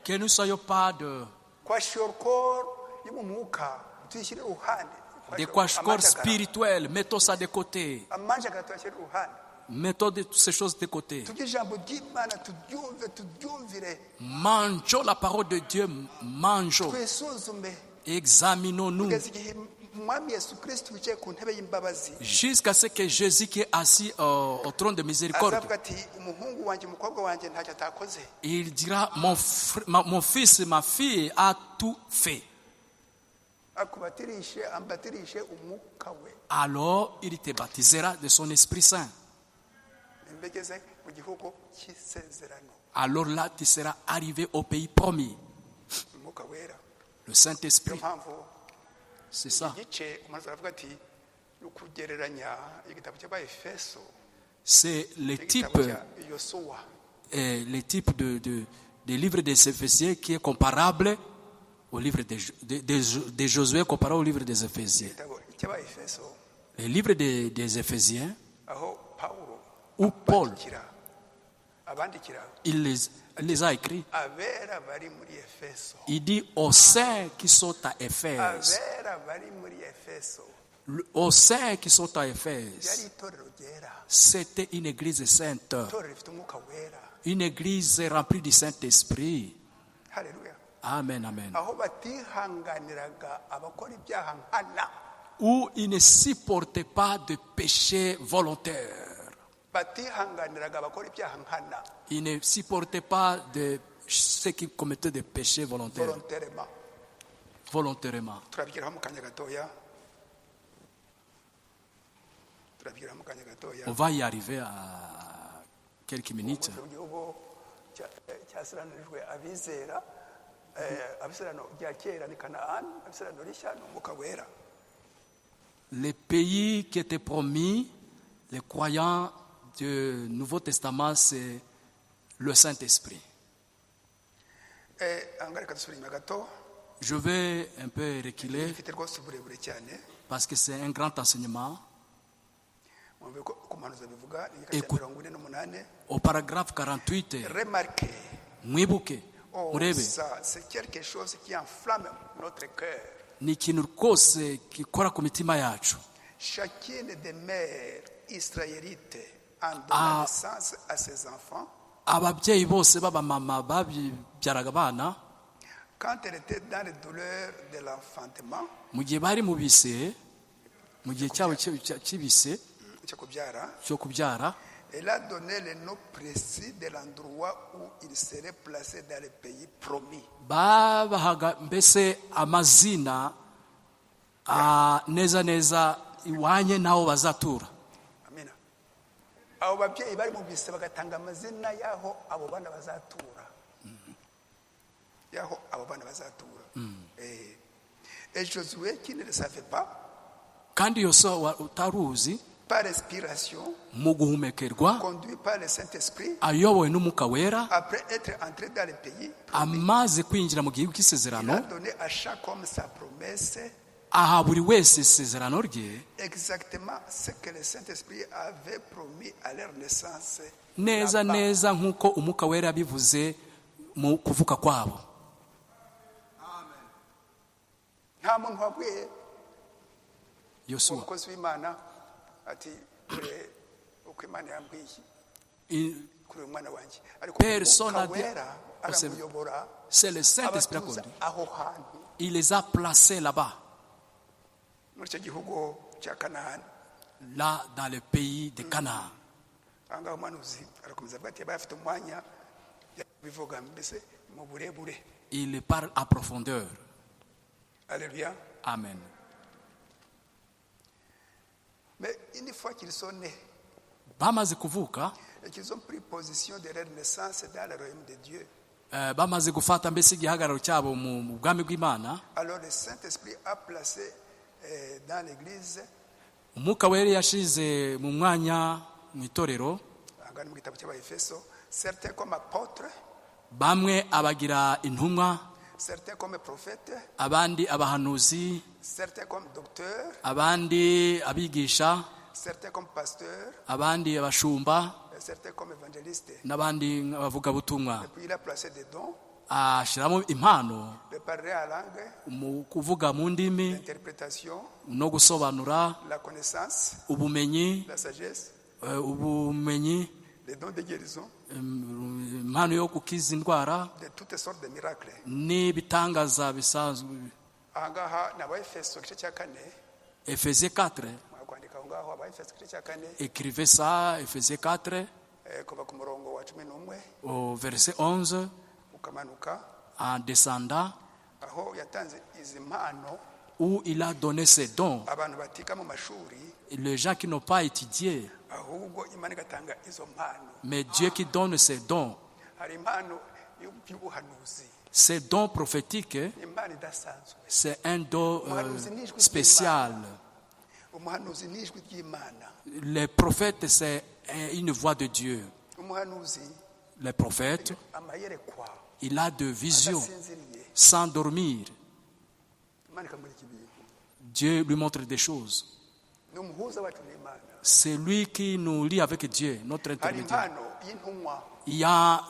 Que nous ne soyons pas de kwashorkor y'umwuka tuyishyire uruhande. kwashkor spirituels. Mettons ça de côté. Amanjagara tuyashyire uruhande. Mettons toutes ces choses de côté. Tujye ijambo ry'Imana turyumvire. Mangeons la parole de Dieu. Mangeons. Twisuzume. Examinons-nous. Kugeza igihe Umwami Yesu Kristo wicaye ku ntebe y'imbabazi. Jusqu'à ce que Jésus qui est assis au trône de miséricorde, Azavuga ati umuhungu wanjye umukobwa wanjye ntacyo atakoze. il dira mon fils, ma fille a tout fait. alors il te baptisera de son Esprit Saint. Alors là, tu seras arrivé au pays promis. Le Saint-Esprit. C'est ça. C'est le type des livres des Éphésiens qui est comparable au livre de Josué, comparé au livre des Éphésiens. Le livre des Éphésiens, où Paul, il les a écrits. Il dit aux saints qui sont à Éphèse. Aux saints qui sont à Éphèse, c'était une église sainte, une église remplie du Saint-Esprit. Amen, amen. Où ils ne supportaient pas de péché volontaire. Ils ne supportaient pas de ceux qui commettaient des péchés volontaires. Volontairement. On va y arriver à quelques minutes. Les pays qui étaient promis, les croyants du Nouveau Testament, c'est le Saint-Esprit. Je vais un peu reculer parce que c'est un grand enseignement. Écoute, au paragraphe 48, mwibuke murebe ni ikintu rwose gikora ku mitima yacu. Chacune des mères israélites en donnant naissance à ses enfants, ababyeyi bose b'abamama babyaraga abana, quand elle était dans les douleurs de l'enfantement, mu gihe bari mu bise, mu gihe cyabo cy'ibise cyo kubyara, elle a donné le nom précis de l'endroit où il serait placé dans le pays promis. Babahaga mbese amazina neza neza iwanye naho bazatura. Amina. Abo babyeyi bari mu bise bagatanga amazina yaho abo bana bazatura. Yaho abo bana bazatura. Et Josué qui ne le savait pas, kandi Yosuwa utaruzi, par respiration, mu guhumekerwa, conduit par le Saint-Esprit, ayobowe n'Umwuka Wera, après être entré dans le pays, amaze kwinjira mu gihugu cy'isezerano, il a donné à chaque homme sa promesse, aha buri wese isezerano rye, exactement ce que le Saint-Esprit avait promis à leur naissance. Neza neza nk'uko Umwuka Wera yabivuze mu kuvuka kwabo. Amen. Nta muntu wabwiye Yosuwa umukozi w'Imana ati uko Imana yambwiye kuri umwana wanjye, ariko c'est le Saint-Esprit qui il les a placés là-bas, là dans le pays de Canaan. Il parle à profondeur. Alléluia. Amen. Mais une fois qu'ils sont nés bamaze kuvuka et qu'ils ont pris position de leur naissance dans le royaume de Dieu, bamaze gufata mbese igihagararo cyabo mu bwami bw'Imana, alors le Saint-Esprit a placé dans l'église, Umwuka Wera yashize mu mwanya mu itorero, angana mu gitabo cy'Abaefeso, certains comme apôtres, bamwe abagira intumwa, certains comme prophètes, abandi abahanuzi, certains comme docteurs, abandi abigisha, certains comme pasteurs, abandi abashumba, certains comme évangélistes, n'abandi abavuga butumwa. Et puis il a placé des dons, ashyiramo impano de parler à langue, mu kuvuga mu ndimi, l'interprétation, no gusobanura, la connaissance, ubumenyi, la sagesse, ubumenyi, les dons de guérison, impano yo gukiza indwara, de toutes sortes de miracles. n'ibitangaza bisanzwe. Ahangaha n'Abaefeso igice cya 4, Ephésiens 4, mwakwandika aho ngaho Abaefeso igice cya 4, écrivez ça, Ephésiens 4, kuva ku murongo wa 11 au verset 11, ukamanuka, en descendant, aho yatanze izi mpano où il a donné ses dons. abantu batiga mu mashuri Les gens qui n'ont pas étudié, ahubwo Imana igatanga izo mpano. mais Dieu qui donne ses dons. Hari impano y'ubuhanuzi, Ces dons prophétiques, impano idasanzwe. c'est un don spécial. Umuhanuzi ni ijwi ry'Imana. Les prophètes, c'est une voix de Dieu. Umuhanuzi Les prophètes, amayerekwa il a de visions adasinziriye. sans dormir. Imana ikamurika ibintu. Dieu lui montre des choses. Ni umuhuza wacu n'Imana. C'est lui qui nous lie avec Dieu, notre Hari intermédiaire. impano y'intumwa. Il y a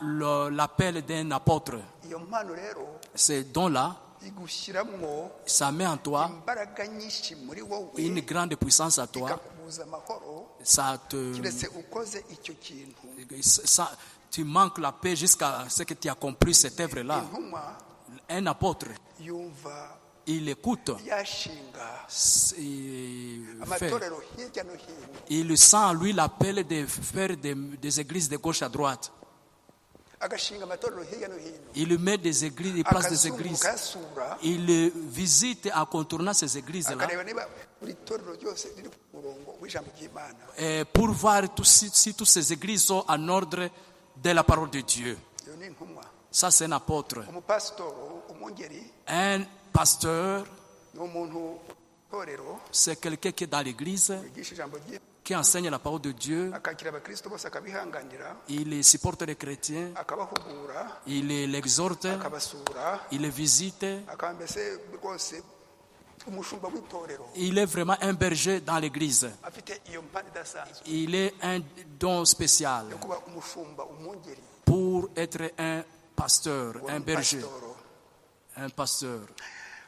l'appel d'un apôtre. Iyo mpano rero Ces dons-là, igushyiramo ça met en toi imbaraga nyinshi muri wowe, une grande puissance à toi. ikakubuza amahoro Ça te, kiretse ukoze icyo kintu. tu manques la paix jusqu'à ce que tu accomplisses cette œuvre-là. Intumwa Un apôtre, yumva il écoute, yashinga il fait. amatorero hirya no hino, Il sent, lui, l'appel de faire des églises de gauche à droite. agashinga amatorero hirya no hino, Il met des églises, il place des akazunguruka églises. yasura, Il visite en contournant ces églises-là akareba niba buri torero ryose riri ku murongo w'ijambo ry'Imana. pour voir si toutes ces églises sont en ordre de la parole de Dieu. Iyo ni intumwa. Ça, c'est un apôtre. Umupasitoro, umwungeri, Un pasteur, ni umuntu torero c'est quelqu'un qui est dans l'église, yigisha ijambo ry'Imana, qui enseigne la parole de Dieu. akakira abakristo bose akabihanganira, Il supporte les chrétiens, akabahugura, il les exhorte, akabasura, il les visite. akaba mbese rwose umushumba w'itorero. Il est vraiment un berger dans l'église. Afite iyo mpano idasanzwe Il est un don spécial yo kuba umushumba, umwungeri, pour être un pasteur, un berger, umupasitoro. un pasteur.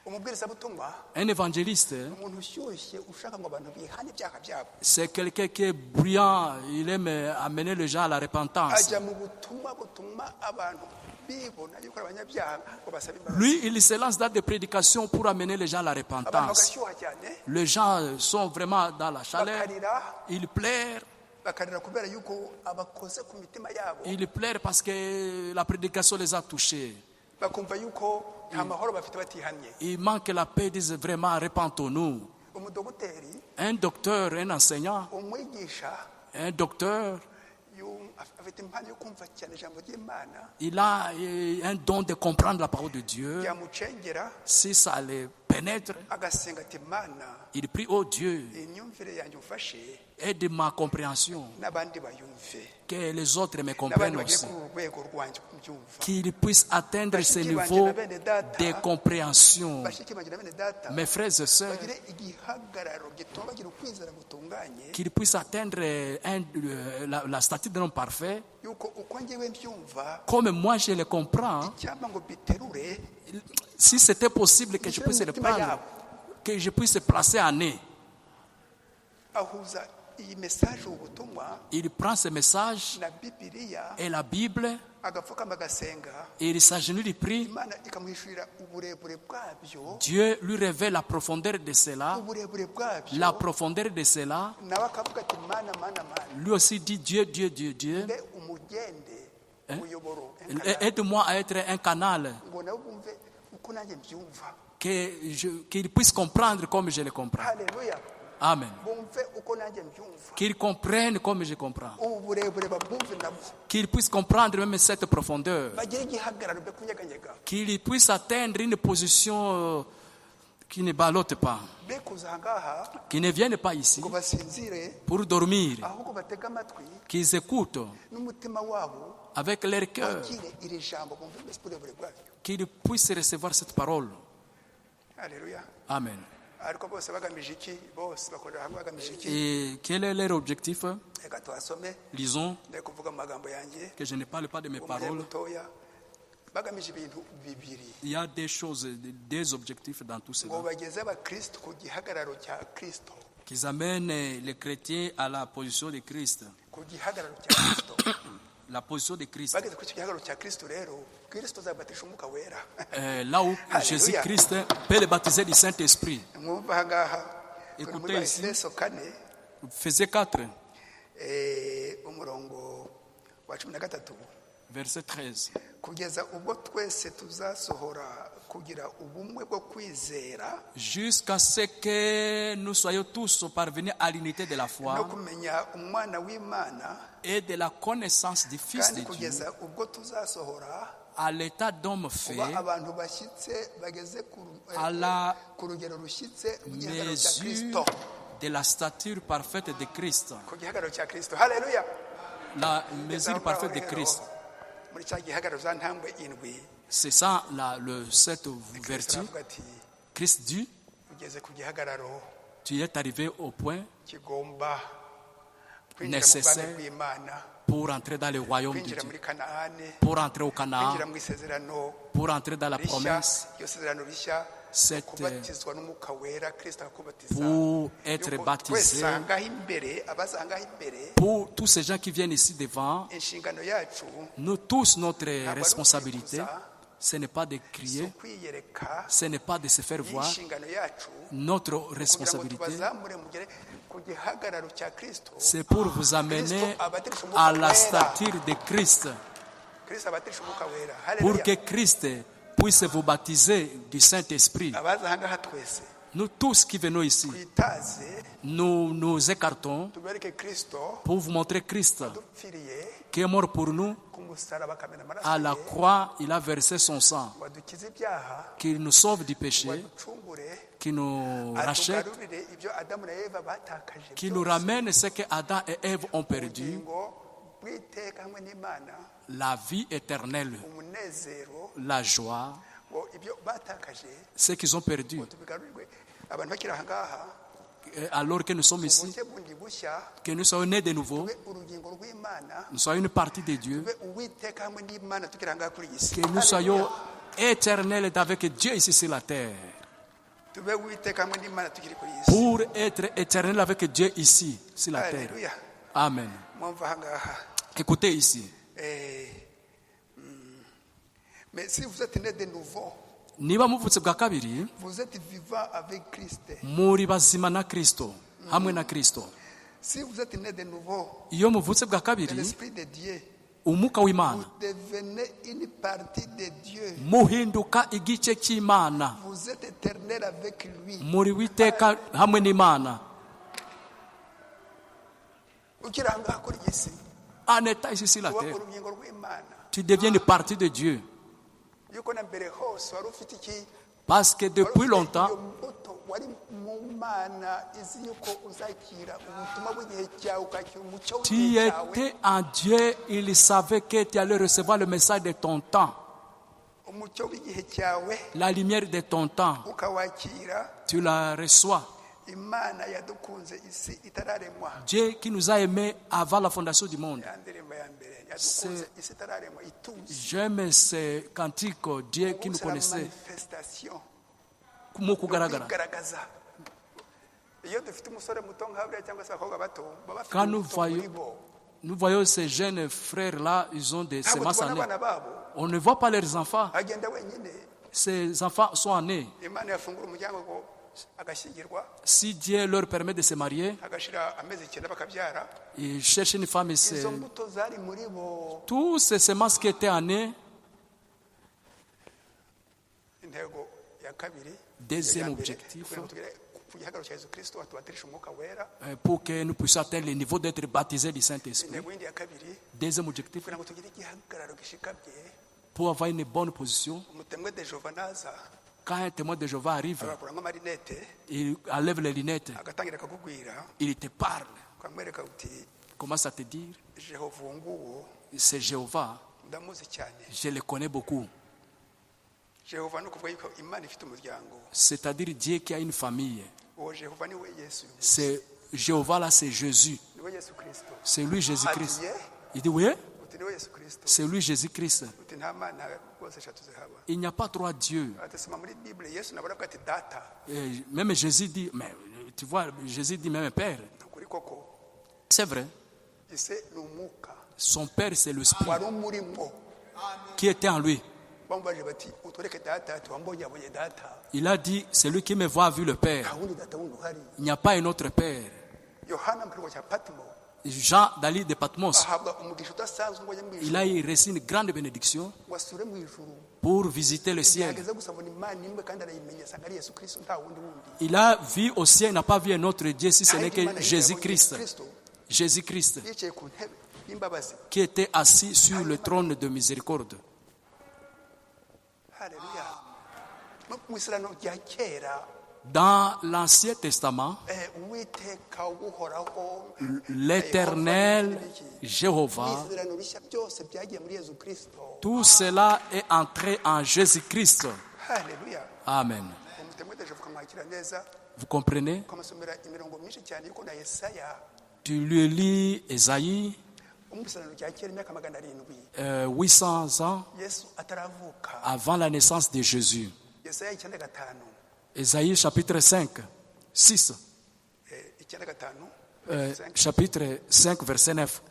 Umubwirizabutumwa Un évangéliste, umuntu ushyushye ushaka ngo abantu bihane ibyaha byabo, c'est quelqu'un qui est bruyant, il aime amener les gens à la repentance. ajya mu butumwa butuma abantu bibona yuko ari abanyabyaha ngo basabe imbabazi. Lui, il se lance dans des prédications pour amener les gens à la Abantu repentance. bagashyuha cyane, Les gens sont vraiment dans la chaleur, bakarira ils pleurent. bakarira kubera yuko abakoze ku mitima yabo, Ils pleurent parce que la prédication les a touchés. bakumva yuko nta mahoro bafite batihanye. Il manque la paix, ils disent vraiment, repentons-nous. Umudogiteri, Un docteur, un enseignant, umwigisha, un docteur, afite impano yo kumva cyane ijambo ry'Imana, il a un don de comprendre la parole de Dieu. yamucengera Si ça les pénètre, agasenga ati Mana, il prie, oh Dieu, imyumvire yanjye ufashe aide ma compréhension, n'abandi bayumve, que les autres me n'abandi comprennent bagere aussi. kuri uru rwego rwanjye kubyumva. Qu'ils puissent atteindre ce niveau de compréhension. Bashiki banjye na bene data Mes frères et sœurs, bagire igihagararo gituma bagira ukwizera gutunganye, qu'ils puissent atteindre la statue d'un homme parfait. yuko uko njyewe mbyumva Comme moi je le comprends, icyampa ngo biterure si c'était possible que je puisse le prendre, que je puisse placer en nez. ahuza iyi message ubutumwa Il prend ce message na Bibiliya, et la Bible, agapfukama agasenga, et il s'agenouille, il prie. Imana ikamuhishurira uburebure bwabyo, Dieu lui révèle la profondeur de cela, uburebure bwabyo, la profondeur de cela. nawe akavuga ati Mana, Mana, Mana, Lui aussi dit Dieu, Dieu, Dieu, Dieu. mbe umugende umuyoboro, Aide-moi à être un canal, ngo nawe bumve uko nanjye mbyumva. qu'il puisse comprendre comme je le comprends. Haleluya, Amen. bumve uko nanjye mbyumva, Qu'il comprenne comme je comprends. ubu burebure babwumve nabo, Qu'il puisse comprendre même cette profondeur. bagire igihagararo be kunyeganyega, Qu'il puisse atteindre une position qui ne ballotte pas. be kuza ahangaha Qu'ils ne viennent pas ici ngo basinzire, pour dormir. ahubwo batege amatwi Qu'ils écoutent n'umutima wabo, avec leur cœur. bagire iri jambo bumve mbese uburebure bwabyo. Qu'ils puissent recevoir cette parole. Haleluya. Amen. Ariko bose bagamije iki? Bose bakorera hamwe bagamije iki? Et quel est leur objectif? Reka tuhasome, Lisons, ndari kuvuga mu magambo yanjye que je ne parle pas de mes umwanya paroles. mutoya. Bagamije ibintu bibiri, Il y a des choses, des objectifs dans tout ngo cela. bageze abakristo ku gihagararo cya Kristo, Qu'ils amènent les chrétiens à la position de Christ. ku gihagararo cya Kristo. La position de Christ. Bageze ku gihagararo cya Kristo rero, Kristo azabatisha umwuka wera. Là où Alléluia. Jésus-Christ peut le baptiser du Saint-Esprit. Mwumva ahangaha turi Écoutez muri ici. Efeso 4, Faisait 4, umurongo wa 13. verset 13. kugeza ubwo twese tuzasohora kugira ubumwe bwo kwizera Jusqu'à ce que nous soyons tous parvenus à l'unité de la no foi kumenya umwana w'Imana et de la connaissance du Fils kandi de Dieu, kugeza ubwo tuzasohora à l'état d'homme fait, kuba abantu bashyitse bageze à la ku rugero rushyitse ku gihagararo cya mesure Kristo, de la stature parfaite de Christ. ku gihagararo cya Kristo. Haleluya. La mesure parfaite de Christ. muri cya gihagararo za ntambwe indwi C'est ça cette Kristo vertu. aravuga ati Christ dit, ugeze ku gihagararo tu es arrivé au point kigomba kwinjira mu nécessaire bwami bw'Imana, pour entrer dans le royaume de kwinjira Dieu, muri Kanaani, pour entrer au Canaan, kwinjira mu isezerano pour entrer dans la rishya. promesse, Iyo sezerano rishya Cette- kubatizwa n'umwuka wera, Kristo akubatiza. pour être Yuko baptisé. twese ahangaha imbere, abasangaho imbere, Pour tous ces gens qui viennent ici devant, inshingano yacu nous tous, notre responsabilité, ce n'est pas de si crier, ukwiyereka. ce n'est pas de se faire voir. Inshingano yacu Notre kugira ngo responsabilité, tubazamure mugere ku gihagararo cya Kristo. c'est pour vous amener Kristo abatirisha umwuka à la wera. stature de Christ, Kristo abatirisha umwuka wera. pour Haleluya. que Christ puisse vous baptiser du Saint-Esprit. abaza ahangaha twese Nous tous qui venons ici, twitaze nous nous écartons tubereke Kristo pour vous montrer Christ dupfiriye qui est mort pour nous. ku musaraba akamena À la amaraso ye croix, il a versé son sang, ngo adukize ibyaha, qui nous sauve du ngo péché, aducungure, qui nous rachète, atugarurire ibyo Adamu na Eva batakaje qui nous ramène ce que Adam et Ève ont perdu, ubugingo bw'iteka hamwe n'Imana, la vie éternelle, umunezero, la joie, ngo ibyo batakaje ce qu'ils ont perdu. ngo tubigarurirwe. Abantu bakiri ahangaha Et alors que nous sommes ici, ubuke bundi bushya que nous soyons nés de nouveau, tube urugingo rw'Imana, nous soyons une partie de Dieu, tube uwiteka hamwe n'Imana tukiri ahangaha kuri iyi si. que nous soyons éternels avec Dieu ici sur la terre, tube uwiteka hamwe n'Imana tukiri kuri iyi si. pour être éternels avec Dieu ici sur la terre. Haleluya. Amen. Mwumva ahangaha. Écoutez ici. Mais si vous êtes né de nouveau, Niba muvutse bwa kabiri, vous êtes vivant avec Christ. muri bazima na Kristo, hamwe na Kristo. Si vous êtes né de nouveau, Iyo muvutse bwa de kabiri, l'Esprit de Dieu, umwuka vous w'Imana devenez une partie de Dieu. muhinduka igice cy'Imana, Vous êtes éternel avec lui. muri witeka hamwe n'Imana. Ukiri ahangaha kuri iyi si, En état ici sur la uba terre, urugingo rw'Imana. tu deviens une partie de Dieu. Yuko na mbere hose wari ufite iki? Parce que depuis longtemps, Iyo mbuto wari mu Mana izi yuko uzakira ubutumwa bw'igihe cyawe, ukakira umucyo tu w'igihe cyawe. étais en Dieu, il savait que tu allais recevoir le message de ton temps, Umucyo w'igihe cyawe la lumière de ton temps. ukawakira. Tu la reçois. Imana yadukunze isi itararemwa. Dieu qui nous a aimés avant la fondation du monde. Ya ndirimbo ya mbere, yadukunze isi itararemwa ituzi. J'aime ce cantique, Dieu qui nous C'est la connaissait. manifestation Mu kugaragara. kwigaragaza. Iyo dufite umusore muto nk'aburiya cyangwa se abakobwa bato baba bafite Quand nous imbuto muri voyons, bo. nous voyons ces jeunes frères-là, ils ont des Ntabwo semences en tubona eux. abana babo, On ne voit pas leurs enfants. agenda wenyine. Ces enfants sont en eux. Imana yafungura umuryango ngo agashyingirwa, Si Dieu leur permet de se marier, agashira amezi 9 bakabyara. ils cherchent une femme et Izo c'est... mbuto zari muri bo. Tous ces semences qui étaient en eux, Intego ya kabiri, Deuxième ya mbere, objectif. kugira ngo tugere ku gihagararo cya Yesu Kristo atubatirishe umwuka wera. pour que nous puissions atteindre le niveau d'être baptisés du Saint-Esprit. Intego yindi ya kabiri, Deuxième objectif, kugira ngo tugire igihagararo gishikamye. pour avoir une bonne position. Umutemwe de Jehova naza Quand un témoin de Jéhovah arrive, agakuramo amarinete, il enlève les lunettes, agatangira akakubwira, il te parle, ukamwereka uti commence à te dire, Jehova uwo nguwo c'est Jéhovah, ndamuzi cyane. je le connais beaucoup. Jehova ni ukuvuga yuko Imana ifite umuryango. C'est-à-dire Dieu qui a une famille. Uwo Jehova ni we Yesu. C'est Jéhovah là, c'est Jésus. Ni we Yesu Kristo. C'est lui Jésus-Christ. Atiye, Il dit oui, uti ni we Yesu Kristo. c'est lui Jésus-Christ. Uti nta mana rwose eshatu zihaba. Il n'y a pas trois dieux. Atasoma muri Bible Yesu nawe aravuga ati data. Et même Jésus dit, mais tu vois, Jésus dit même Père. Ni ukuri koko. C'est vrai. Ise ni umwuka Son Père, c'est le Spirit wari umurimo. qui était en lui. Bamubajije bati utwereke data, ati wambonye data. Il a dit, celui qui me voit a vu le Père. Nta wundi data wundi uhari. Il n'y a pas un autre Père. Yohana mu kiruhuko cya Patimo Jean d'Ali de Patmos, ahabwa umugisha udasanzwe ngo ajye mu il ijuru a reçu une grande bénédiction ngo asure mu ijuru pour visiter le ciel. yageze gusa abona imana imwe kandi arayimenya asanga ari yesu kristo nta wundi wundi Il a vu au ciel, il n'a pas vu un autre Dieu si ce n'est que Jésus-Christ. Jésus-Christ yicaye ku ntebe y'imbabazi. qui était assis sur le trône de miséricorde. Haleluya. Mu isezerano rya kera Dans l'Ancien Testament, uwiteka uhoraho l'Éternel Jéhovah, isezerano rishya byose byagiye muri yesu kristo. tout cela est entré en Jésus-Christ. Haleluya. Amen. umutemuteje ukamwakira neza Vous comprenez? ukamusomera imirongo myinshi cyane yuko na yesaya Tu lui lis Ésaïe, mu isezerano rya kera imyaka 700 800 ans yesu ataravuka. avant la naissance de Jésus. yesaya 9:5 Ésaïe chapitre 5, 6, 9:5 chapitre 5, verset 9.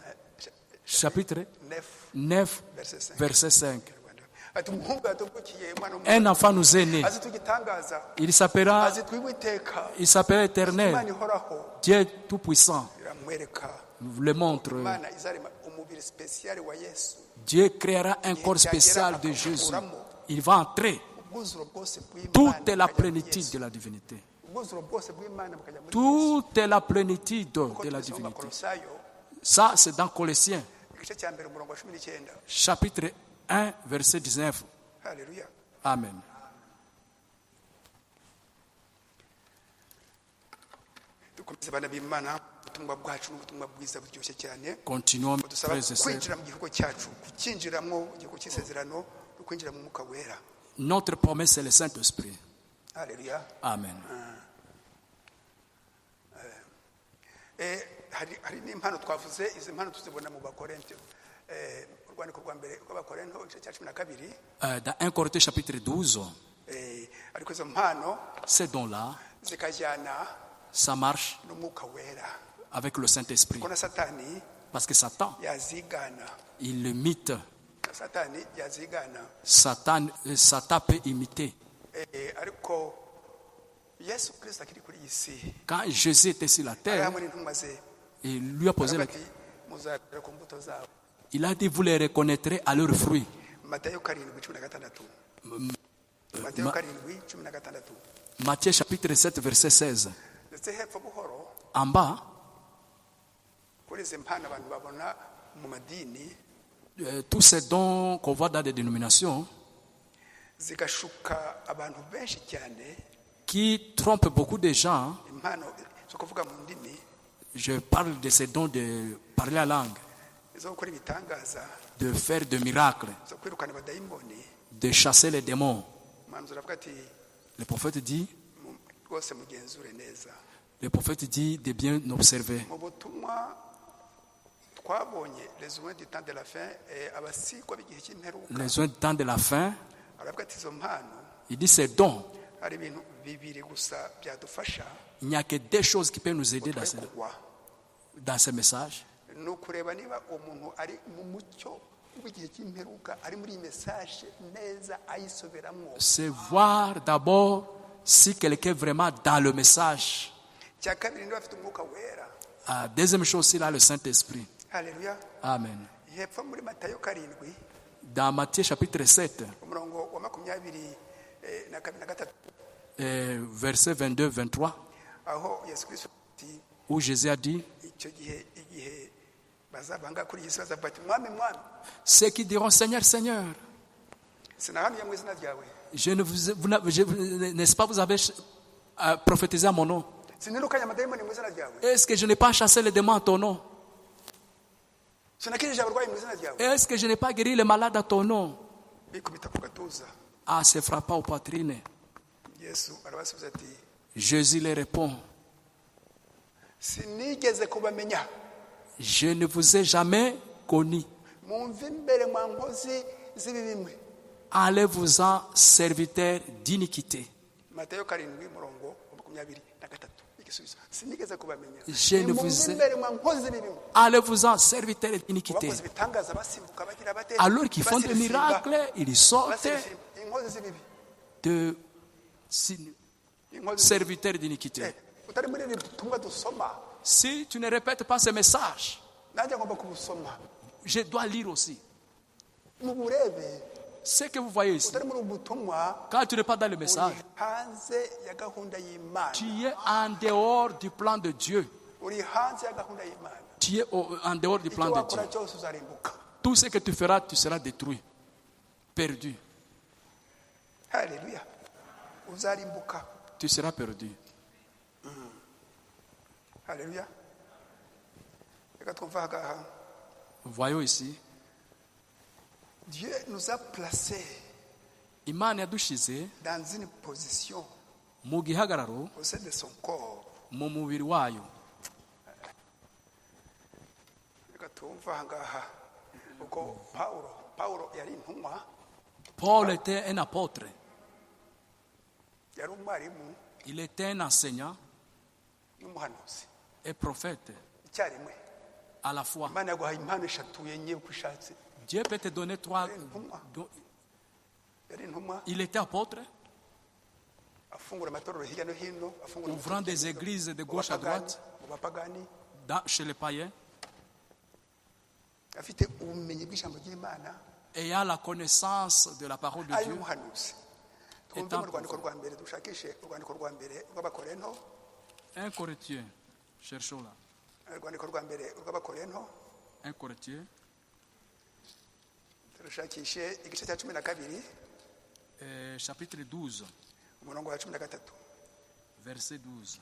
Chapitre 9, verset 5. ati umuhungu yatuvukiye umwana Un enfant nous est né. azi tugitangaza Il s'appellera azi twiwiteka Éternel, imana ihoraho Dieu Tout-Puissant. iramwereka Vous le montre. imana izarema umubiri spécial wa yesu Dieu créera un corps spécial de Jésus. Il va entrer ubwuzuro bwose bw'imana toute la plénitude de la divinité. ubwuzuro bwose bw'imana bukajya muri Toute la plénitude de la Yesu. divinité. Kolosayo Ça, c'est dans Colossiens, igice cya mbere umurongo wa 19. chapitre 1, verset 19. Haleluya. Amen. dukomeze bana b'imana ubutumwa bwacu n'ubutumwa bwiza buryoshye cyane Continuons, dusaba frères et sœurs. kwinjira mu gihugu cyacu kukinjiramo igihugu cy'isezerano no kwinjira mu mwuka wera. Notre promesse, c'est le Saint-Esprit. Haleluya. Amen. hari n'impano twavuze izi mpano tuzibona mu bakorintho urwandiko rwa mbere rw'abakorintho igice cya 12. Dans 1 Corinthiens chapitre 12, ariko izo mpano ces dons-là, zikajyana ça marche n'umwuka wera avec le Saint-Esprit. kuko na satani Parce que Satan, yazigana il imite. satani yazigana Satan peut imiter. ariko yesu kristo akiri kuri iyi si Quand Jésus était sur la ari terre, hamwe n'intumwa ze il lui a posé la ati muzabera ku mbuto zabo. Il a dit, vous les reconnaîtrez à leurs fruits. Matayo 7:16 Matayo 7:16 Matthieu chapitre 7, verset 16. ndetse hepfo buhoro En bas, kuri izi mpano abantu babona mu madini tous ces dons qu'on voit dans des dénominations zigashuka abantu benshi cyane qui trompent beaucoup de gens. impano zo kuvuga mu ndimi Je parle de ces dons de parler la langue, zo gukora ibitangaza de faire des miracles, zo kwirukana abadayimoni. de chasser les démons. umuhanuzi aravuga ati Le prophète dit rwose mugenzure neza. de bien observer. mu butumwa twabonye les oins du temps de la fin abasikwa b'igihe cy'imperuka Les uns du temps de la fin, aravuga ati izo mpano il dit ces dons, hari ibintu bibiri gusa byadufasha il n'y a que deux choses qui peuvent nous aider dans ce message. ni ukureba niba umuntu ari mu mucyo w'igihe cy'imperuka ari muri iyi message neza ayisoberamo. C'est voir d'abord si quelqu'un est vraiment dans le message. cya kabiri niba afite umwuka wera. Deuxième chose, il a le Saint-Esprit. Haleluya. Amen. hepfo muri Matayo 7 Dans Matthieu chapitre 7, umurongo wa 22 na 23 verset 22-23, aho Yesu Kristo ati où Jésus a dit, icyo igihe bazabanga kuri Yesu bazavuga ati mwami mwami ceux qui diront Seigneur, Seigneur, sinahanuye mu izina ryawe n'est-ce pas vous avez prophétisé à mon nom? sinirukanye amadayimoni mu izina ryawe Est-ce que je n'ai pas chassé les démons à ton nom? sinakirije abarwayi mu izina ryawe Est-ce que je n'ai pas guéri les malades à ton nom? bikubita ku gatuza. Se frappant aux poitrines. Yesu arabasubiza ati Jésus les répond, sinigeze kubamenya. Je ne vous ai jamais connu. Mumve imbere mwa nkozi z'ibibimwe. Allez-vous-en, serviteurs d'iniquité. Matayo 7 murongo wa 23 igisubizo sinigeze kubamenya. Je ne vous ai... imbere mwa nkozi z'ibibimwe. Allez-vous-en, serviteurs d'iniquité. Bakoze bitangaza basimbuka bagira bate. Alors qu'ils font des miracles, ils sortent de serviteurs d'iniquité. utari muri butumwa dusoma Si tu ne répètes pas ce message, nanjye ngomba kubusoma je dois lire aussi. muburebe Ce que vous voyez ici, utari muri ubu butumwa quand tu n'es pas dans le message, uri hanze ya gahunda y'Imana, tu es en dehors du plan de Dieu. uri hanze ya gahunda y'Imana. Tu es en dehors du icyo plan de wakora Dieu. cyose uzarimbuka. Tout ce que tu feras, tu seras détruit, perdu. Haleluya, uzarimbuka. Tu seras perdu. Haleluya. Reka twumva agaha. Voyons ici, Dieu nous a placés Imana yadushize dans une position mu gihagararo au sein de son corps. mu mubiri wayo. Reka twumva agaha. Uko Paulo yari intumwa, Paul était un apôtre, yari umwarimu il était un enseignant n'umuhanuzi et prophète icyarimwe. à la fois. Imana yaguhaye impano eshatu enye uko ushatse. Dieu peut te donner trois. Yari intumwa Il était apôtre, afungura amatorero hirya no hino, afungura ouvrant des églises de gauche à droite, mu bapagani, chez les païens, afite ubumenyi bw'ijambo ry'Imana, ayant la connaissance de la parole de ari Dieu. umuhanuzi. Twumve mu rwandiko rwa mbere, dushakishe urwandiko rwa mbere rw'Abakorinto, 1 Corinthiens, cherchons là. urwandiko rwa mbere rw'Abakorinto, 1 Corinthiens, turashakishe igice cya 12 chapitre 12, umurongo wa 13. verset 12.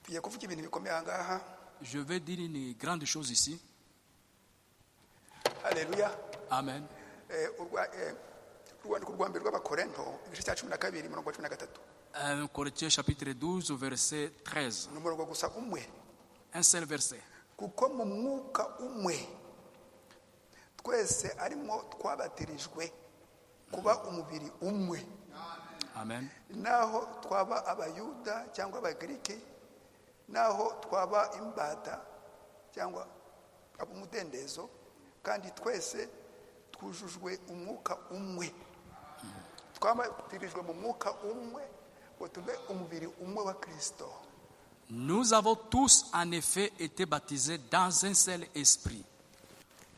Tugiye kuvuga ibintu bikomeye aha ngaha. Je vais dire une grande chose ici. Haleluya. Amen. Urwandiko rwa mbere rw'Abakorinto, igice cya 12 umurongo wa 13. 1 Corinthiens chapitre 12, verset 13. Ni umurongo gusa umwe. Un seul verset. Kuko mu mwuka umwe twese arimo twabatirijwe kuba umubiri umwe. Amen. Naho twaba abayuda cyangwa abagiriki, naho twaba imbata cyangwa abumudendezo, kandi twese twujujwe umwuka umwe. Twabatirijwe mu mwuka umwe ngo tube umubiri umwe wa Kristo. Nous avons tous en effet été baptisés dans un seul esprit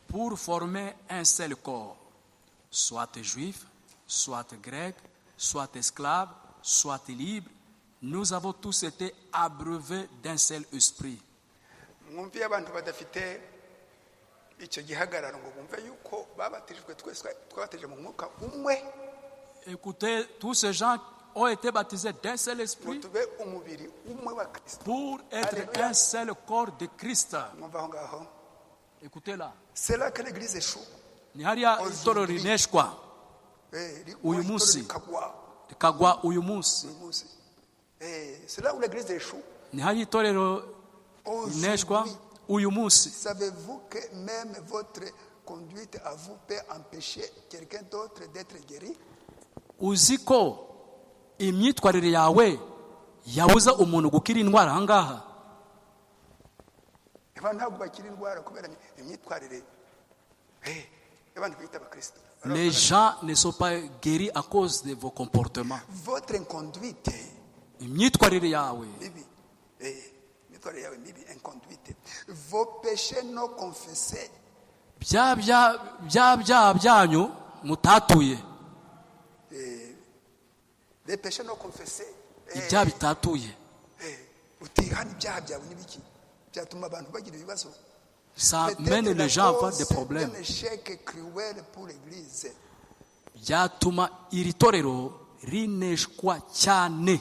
pour former un seul corps, soit juif, soit grec, soit esclave, soit libre. Nous avons tous été abreuvés d'un seul esprit. Mwumviye abantu badafite icyo gihagararo ngo bumve yuko babatirijwe twese twabatije mu mwuka umwe. Écoutez, tous ces gens ont été baptisés d'un seul esprit pour être un seul corps de Christ. Écoutez là. C'est là que l'église échoue. Ni hariya itorero rineshwa uyu munsi rikagwa uyu munsi. C'est là où l'église échoue. Ni hariya itorero rineshwa uyu munsi. Savez-vous que même votre conduite à vous peut empêcher quelqu'un d'autre d'être guéri? Uzi ko imyitwarire yawe yabuza umuntu gukira indwara aha ngaha? Ntabwo bakira indwara kubera imyitwarire. Les gens ne sont pas guéris à cause de vos comportements. Votre inconduite. Imyitwarire yawe. Inconduite. Vos péchés non confessés. byanyu mutatuye. Les péchés non confessés. Ibyaha bitatuye. Utihana ibyaha byawe n'ibiki byatuma abantu bagira ibibazo. Ça mène les gens à avoir des problèmes. Byatuma iri torero rineshwa cyane.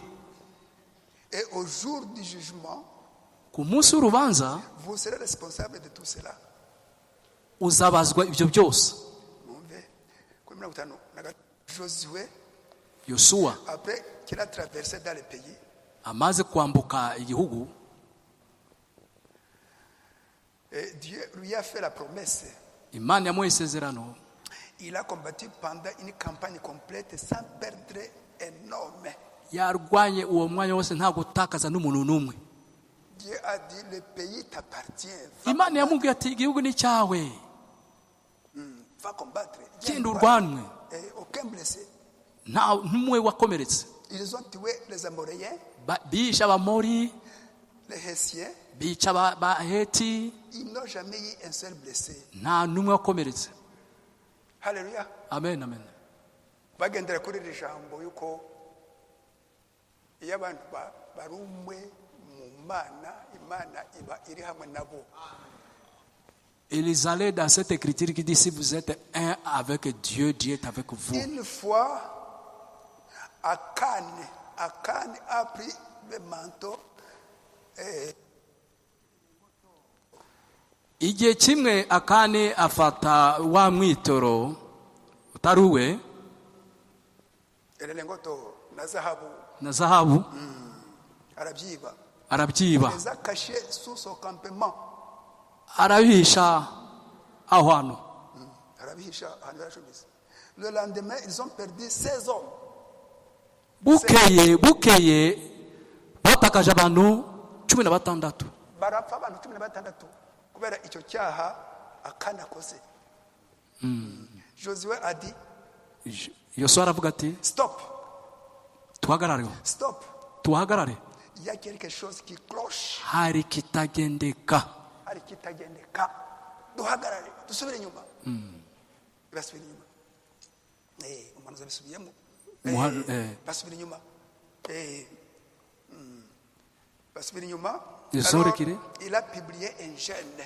Et au jour du jugement, ku munsi w'urubanza vous serez responsable de tout cela. Uzabazwa ibyo byose. Yosuwa après qu'il a traversé dans le pays, amaze kwambuka igihugu, Dieu lui a fait la promesse. Imana yamuhaye isezerano. Il a combattu pendant une campagne complète sans perdre un homme. Yarwanye uwo mwanya wose nta gutakaza n'umuntu n'umwe. Dieu a dit le pays t'appartient. Imana yamubwiye ati igihugu ni cyawe. Va combattre. Genda urwanwe. Aucun blessé. nta n'umwe wakomeretse. Ils ont tué les Amoréens, Bisha abamori, les Hessiens. bica abaheti, Ils n'ont jamais eu un seul blessé. nta n'umwe wakomeretse. Alléluia. Amen, amen. Bagendera kuri iri jambo yuko iyo abantu bari umwe mu Mana, Imana iba iri hamwe nabo. Et ils allaient dans cette écriture qui dit si vous êtes un avec Dieu, Dieu est avec vous. Une fois, Akan a pris le manteau. Igihe kimwe Akani afata wa mwitoro utari uwe na zahabu arabyiba arabihisha aho hantu. Le lendemain, ils ont perdu 16 hommes. Bukeye batakaje abantu 16. Barapfa abantu 16 kubera icyo cyaha Akani akoze. Josué a dit, Yosuwa aravuga ati stop. Tuhagarare. Stop. Tuhagarare. Il y a quelque chose qui cloche. Hari kitagendeka. Duhagarare, dusubire inyuma. Basubire inyuma. Umwana zabisubiyemo. Basubire inyuma. Basubire inyuma. Il a publié un jeûne.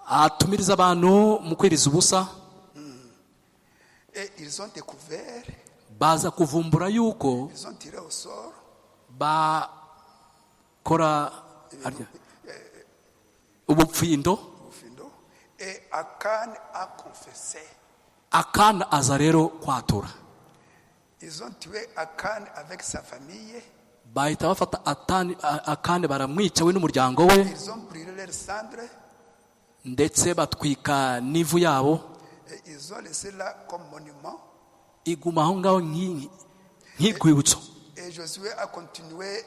Atumiriza abantu mu kwiriza ubusa. Et ils ont découvert. Baza kuvumbura yuko. Ils ont tiré au sort. Bakora ubupfindo. Et Akan a confessé. Akan aza rero kwatura. Ils ont tué Akan avec sa famille. Bahita bafata Akani baramwica we n'umuryango we. Ils ont brûlé leurs cendres. Ndetse batwika n'ivu yabo. Et ils ont laissé là comme monument. Iguma aho ngaho nk'urwibutso. Et Josué a continué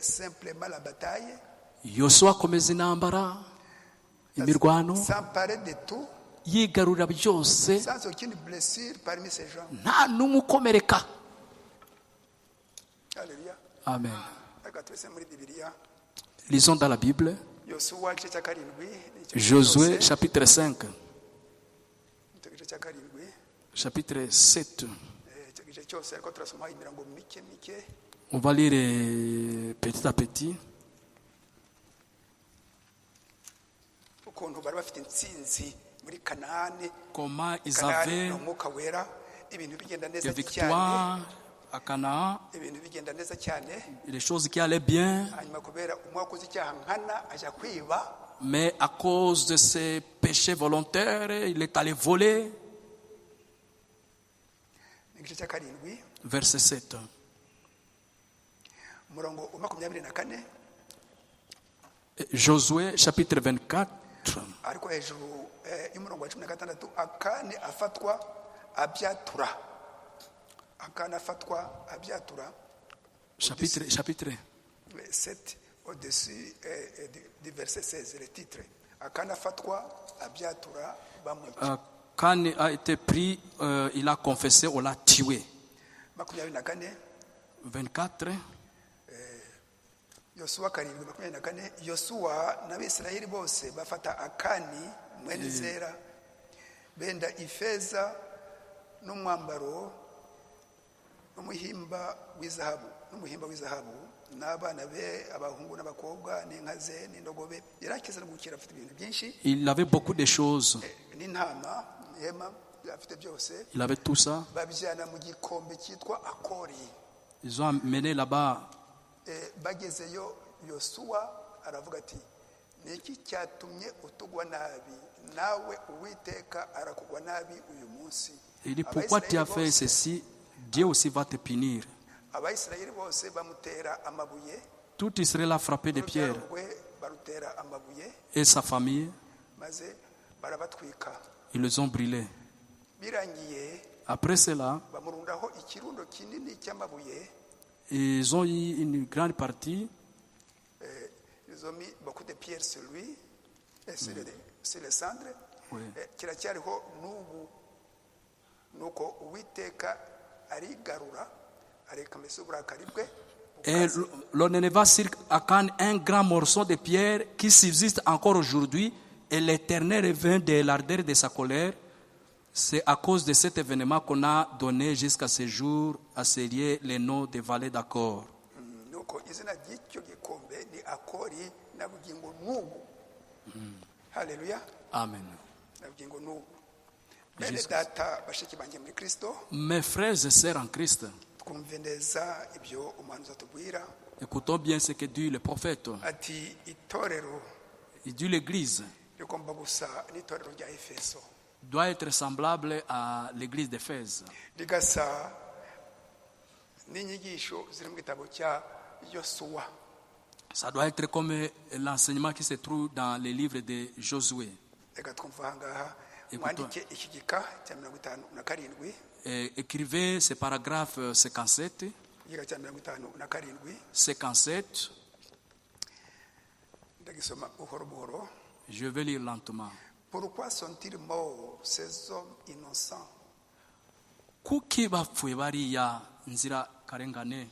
simplement la bataille. Yosuwa akomeza intambara, imirwano. S'emparer de tout. Yigarurira byose. Sans aucune blessure parmi ces gens. Nta n'umwe ukomereka. Alléluia. Amen. Lisons dans la Bible. Josué chapitre 5. Chapitre 7. On va lire petit à petit. Comment ils avaient des victoires à Canaan, les choses qui allaient bien, mais à cause de ses péchés volontaires, il est allé voler. Verset 7. Josué chapitre 24. Chapitre 7 au-dessus du verset 16, le titre. Akana Fatwa Abiatura Bamwicha. Quand il a été pris, il a confessé, on l'a tué. 24. Yosuwa karindwi 24. Yosuwa n'Abisirayeli bose bafata Akani mwene Zera benda ifeza n'umwambaro n'umuhimba w'izahabu n'abana be abahungu n'abakobwa n'inka ze n'indogobe yarakiza no gukira afite ibintu byinshi. Il avait beaucoup de choses. N'intama ihema afite byose. Il avait tout ça. Babijyana mu gikombe cyitwa Akori. Ils ont amené là-bas. Bagezeyo Yosuwa aravuga ati niki cyatumye utugwa nabi nawe Uwiteka arakugwa nabi uyu munsi. Il dit pourquoi tu as fait ceci? Dieu aussi va te punir. Tout Israël a frappé des pierres. Et sa famille, ils les ont brûlés. Après cela, ils ont eu une grande partie. Ils ont mis beaucoup de pierres sur lui, sur les cendres. Nuko Uwiteka Et l'on va sur un grand morceau de pierre qui subsiste encore aujourd'hui, et l'Éternel revint de l'ardeur de sa colère. C'est à cause de cet événement qu'on a donné jusqu'à ce jour à ce lieu les noms des vallées d'Accord. Alléluia. Amen. Bene data bashiki banjye muri Kristo, Mes frères et sœurs en Christ, twumve neza ibyo umuhanuzi atubwira. écoutons bien ce que dit le prophète. Ati itorero Il dit l'église rigomba gusa n'itorero rya Efeso, doit être semblable à l'église d'Éphèse. rigasa n'inyigisho ziri mu gitabo cya Yosuwa. Ça doit être comme l'enseignement qui se trouve dans les livres de Josué. Reka twumva aha ngaha Écoutons. mwandike iki gika cya 57 Écrivez ce paragraphe 57, igika cya 57 57. ndagisoma buhoro buhoro. Je vais lire lentement. Pourquoi sont-ils morts ces hommes innocents? Kuki bapfuye bariya nzira karengane?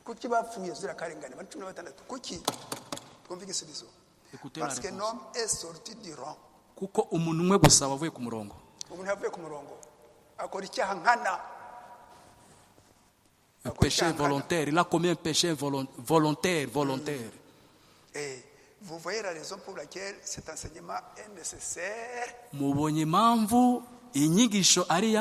Kuki bapfuye zira karengane bari 16? Kuki? Twumve igisubizo. Écoutez la Parce que réponse. l'homme est sorti du rang. Kuko umuntu umwe gusa wavuye ku murongo. Umuntu avuye ku murongo akora icyaha nkana. Un péché volontaire. Il a commis un péché volontaire. Vous voyez la raison pour laquelle cet enseignement est nécessaire. Mubonye impamvu inyigisho ari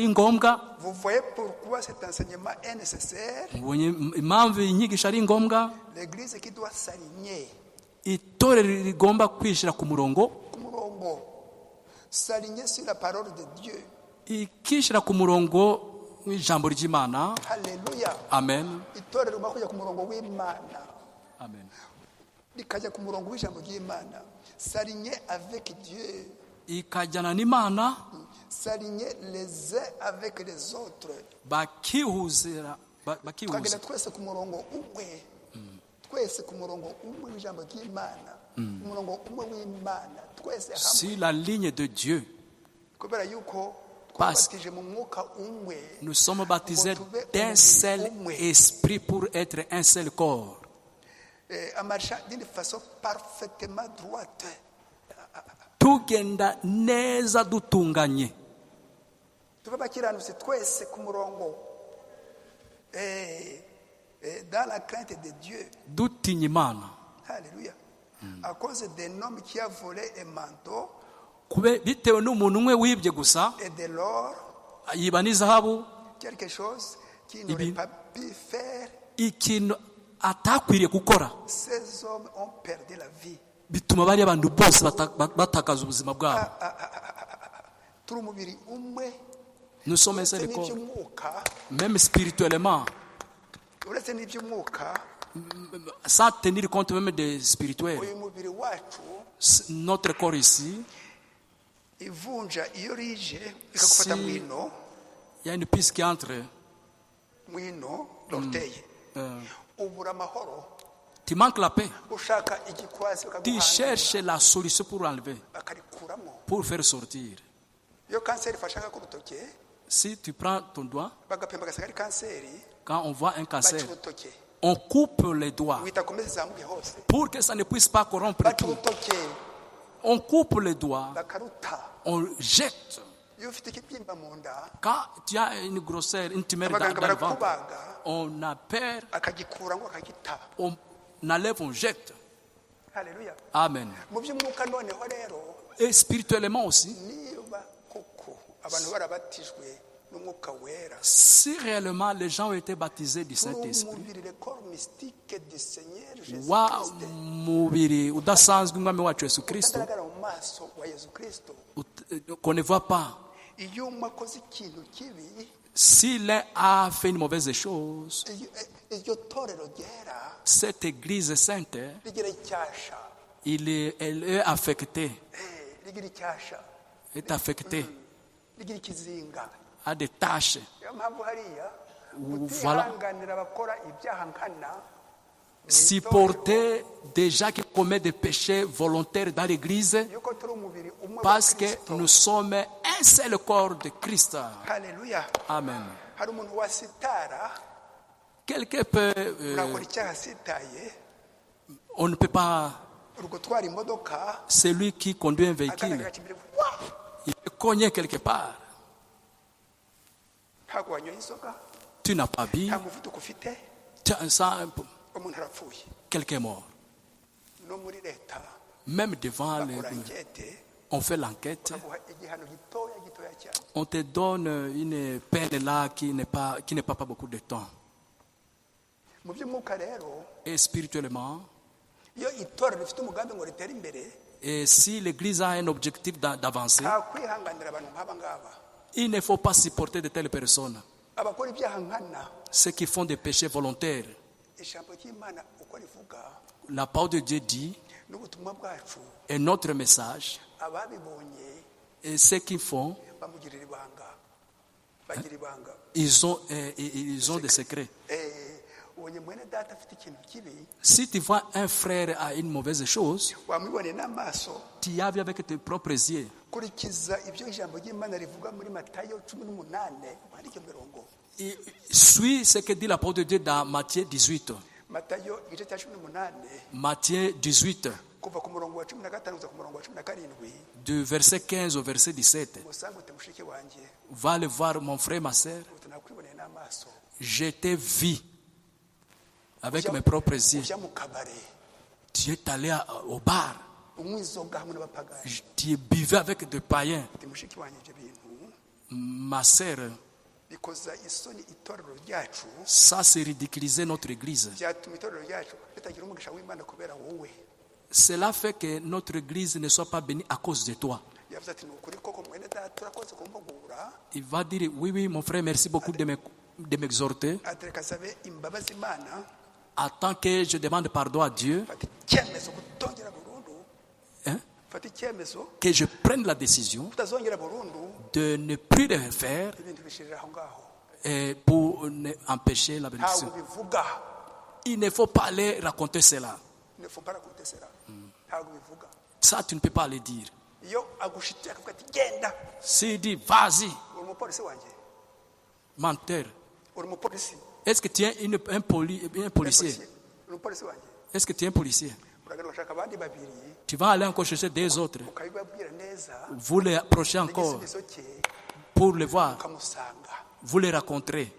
ngombwa. Vous voyez pourquoi cet enseignement est nécessaire. Mubonye impamvu inyigisho ari ngombwa. L'église qui doit s'aligner. Itorero rigomba kwishira ku murongo. S'aligner sur la parole de Dieu. Ikishira ku murongo w'ijambo ry'Imana. Alléluia. Amen. Itorero makujya ku murongo w'Imana. Amen. Likajya ku murongo w'ijambo ry'Imana. S'aligner avec Dieu. Ikajyana n'Imana. S'aligner les uns avec les autres. Bakihuza. Tukagenda twese ku murongo umwe. Twese ku murongo umwe w'ijambo ry'Imana. Umurongo umwe w'Imana. Twese hamwe. Sur la ligne de Dieu. Kubera yuko Parce twabatije mu mwuka umwe. Nous sommes baptisés d'un seul esprit pour être un seul corps. À marcher d'une façon parfaitement droite. Tugenda neza dutunganye. Tuve bakiranutse twese ku murongo. Dans la crainte de Dieu. Dutinya Imana. Alléluia. À cause d'un homme qui a volé un manteau. Bitewe n'umuntu umwe wibye gusa. Et de l'or. Yiba n'izahabu. Quelque chose qu'il n'aurait pas pu faire. Ikintu atakwiriye gukora. Ces hommes ont perdu la vie. Bituma bari abantu bose batakaza ubuzima bwabo. Turi umubiri umwe. Nous sommes un seul corps. Même spirituellement. Uretse n'iby'umwuka. Sans tenir compte même des spirituels. Uyu mubiri wacu. Notre corps ici. Ivunja iyo rije ikagufata mwino. Il y a une piste qui entre. Mwino l'orteil. Ubura amahoro. Tu manques la paix. Ushaka igikwasi Tu cherches la solution pour enlever. Bakarikuramo. Pour faire sortir. Iyo kanseri fashaka ku rutoke. Si tu prends ton doigt. Bagapemba gasanga ari kanseri. Quand on voit un cancer. On coupe les doigts pour que ça ne puisse pas corrompre tout. On coupe les doigts, on jette. Quand tu as une grosseur, une tumeur dans le ventre, on a peur, on enlève, on jette. Amen. Et spirituellement aussi, si réellement les gens ont été baptisés du Saint-Esprit, mubiri udasanzwe umwami wacu Yesu Kristo, qu'on ne voit pas. Si l'un a fait une mauvaise chose, cette église sainte, elle est affectée. Est affectée. À des tâches. Voilà. Supporter des gens qui commettent des péchés volontaires dans l'église, parce que nous sommes un seul corps de Christ. Haleluya. Amen. Hari umuntu wasitara Quelqu'un peut... urakora icyaha asitaye on ne peut pas... uri gutwara imodoka Celui qui conduit un véhicule, agahagarara imbere wa il est cogné quelque part. ntabwo wanyoye inzoga Tu n'as pas bu, nta muvuduko ufite tu as un sang, umuntu arapfuye. quelqu'un est mort. No muri leta Même devant les... bakora ankete On fait l'enquête. bakaguha igihano gitoya cyane. On te donne une peine là qui n'est pas beaucoup de temps. Mu by'umwuka rero Et spirituellement, iyo itorero rifite umugambi ngo ritere imbere et si l'Église a un objectif d'avancer, nta kwihanganira abantu nk'aba ngaba il ne faut pas supporter de telles personnes. abakora ibyaha nkana. Ceux qui font des péchés volontaires. Ijambo ry'Imana uko rivuga La parole de Dieu dit, n'ubutumwa bwacu et notre message, ababibonye et ceux qui font, bamugirira ibanga bagira ibanga. ils ont des secrets. Ubonye mwene data afite ikintu kibi Si tu vois un frère à une mauvaise chose, wamwiboneye n'amaso tu y as vu avec tes propres yeux. kurikiza ibyo ijambo ry'Imana rivuga muri Matayo 18 mwandike mirongo. Et suis ce que dit la parole de Dieu dans Matthieu 18. Matayo igice cya 18 Matthieu 18, kuva ku murongo wa 15 kugeza ku murongo wa 17 du verset 15 au verset 17. usanga ute mushiki wanjye Va le voir, mon frère, ma soeur. uti nakwiboneye n'amaso Je t'ai vu avec mes propres yeux. ujya mu kabare Tu es allé au bar. unywa inzoga hamwe n'abapagani. Tu buvais avec des païens. uti mushiki wanjye ibyo bintu Ma soeur, bikoza isoni itorero ryacu ça c'est ridiculiser notre église. byatuma itorero ryacu ritagira umugisha w'Imana kubera wowe. Cela fait que notre église ne soit pas bénie à cause de toi. Yavuze ati ni ukuri koko mwene data urakoze kumpugura. Il va dire, oui, oui, mon frère, merci beaucoup de m'exhorter. ati reka sabe imbabazi Imana Attends que je demande pardon à Dieu, fata icyemezo kutongera burundu hein, fata icyemezo que je prenne la décision kutazongera burundu de ne plus le faire ibintu bishirira aho ngaho. et pour empêcher la bénédiction. ntabwo bivuga Il ne faut pas aller raconter cela. ne faut pas racontesera ntabwo bivuga. Ça, tu ne peux pas le dire. iyo agushitira akavuga ati genda S'il dit, vas-y, uri umupolisi wanjye menteur, uri umupolisi est-ce que tu es un policier? uri umupolisi wanjye Est-ce que tu es un policier? uragana ugashaka abandi babiri Tu vas aller encore chercher des autres. ukabibabwira neza Vous les approchez encore igisubizo cye pour le voir. ukamusanga Vous les rencontrez.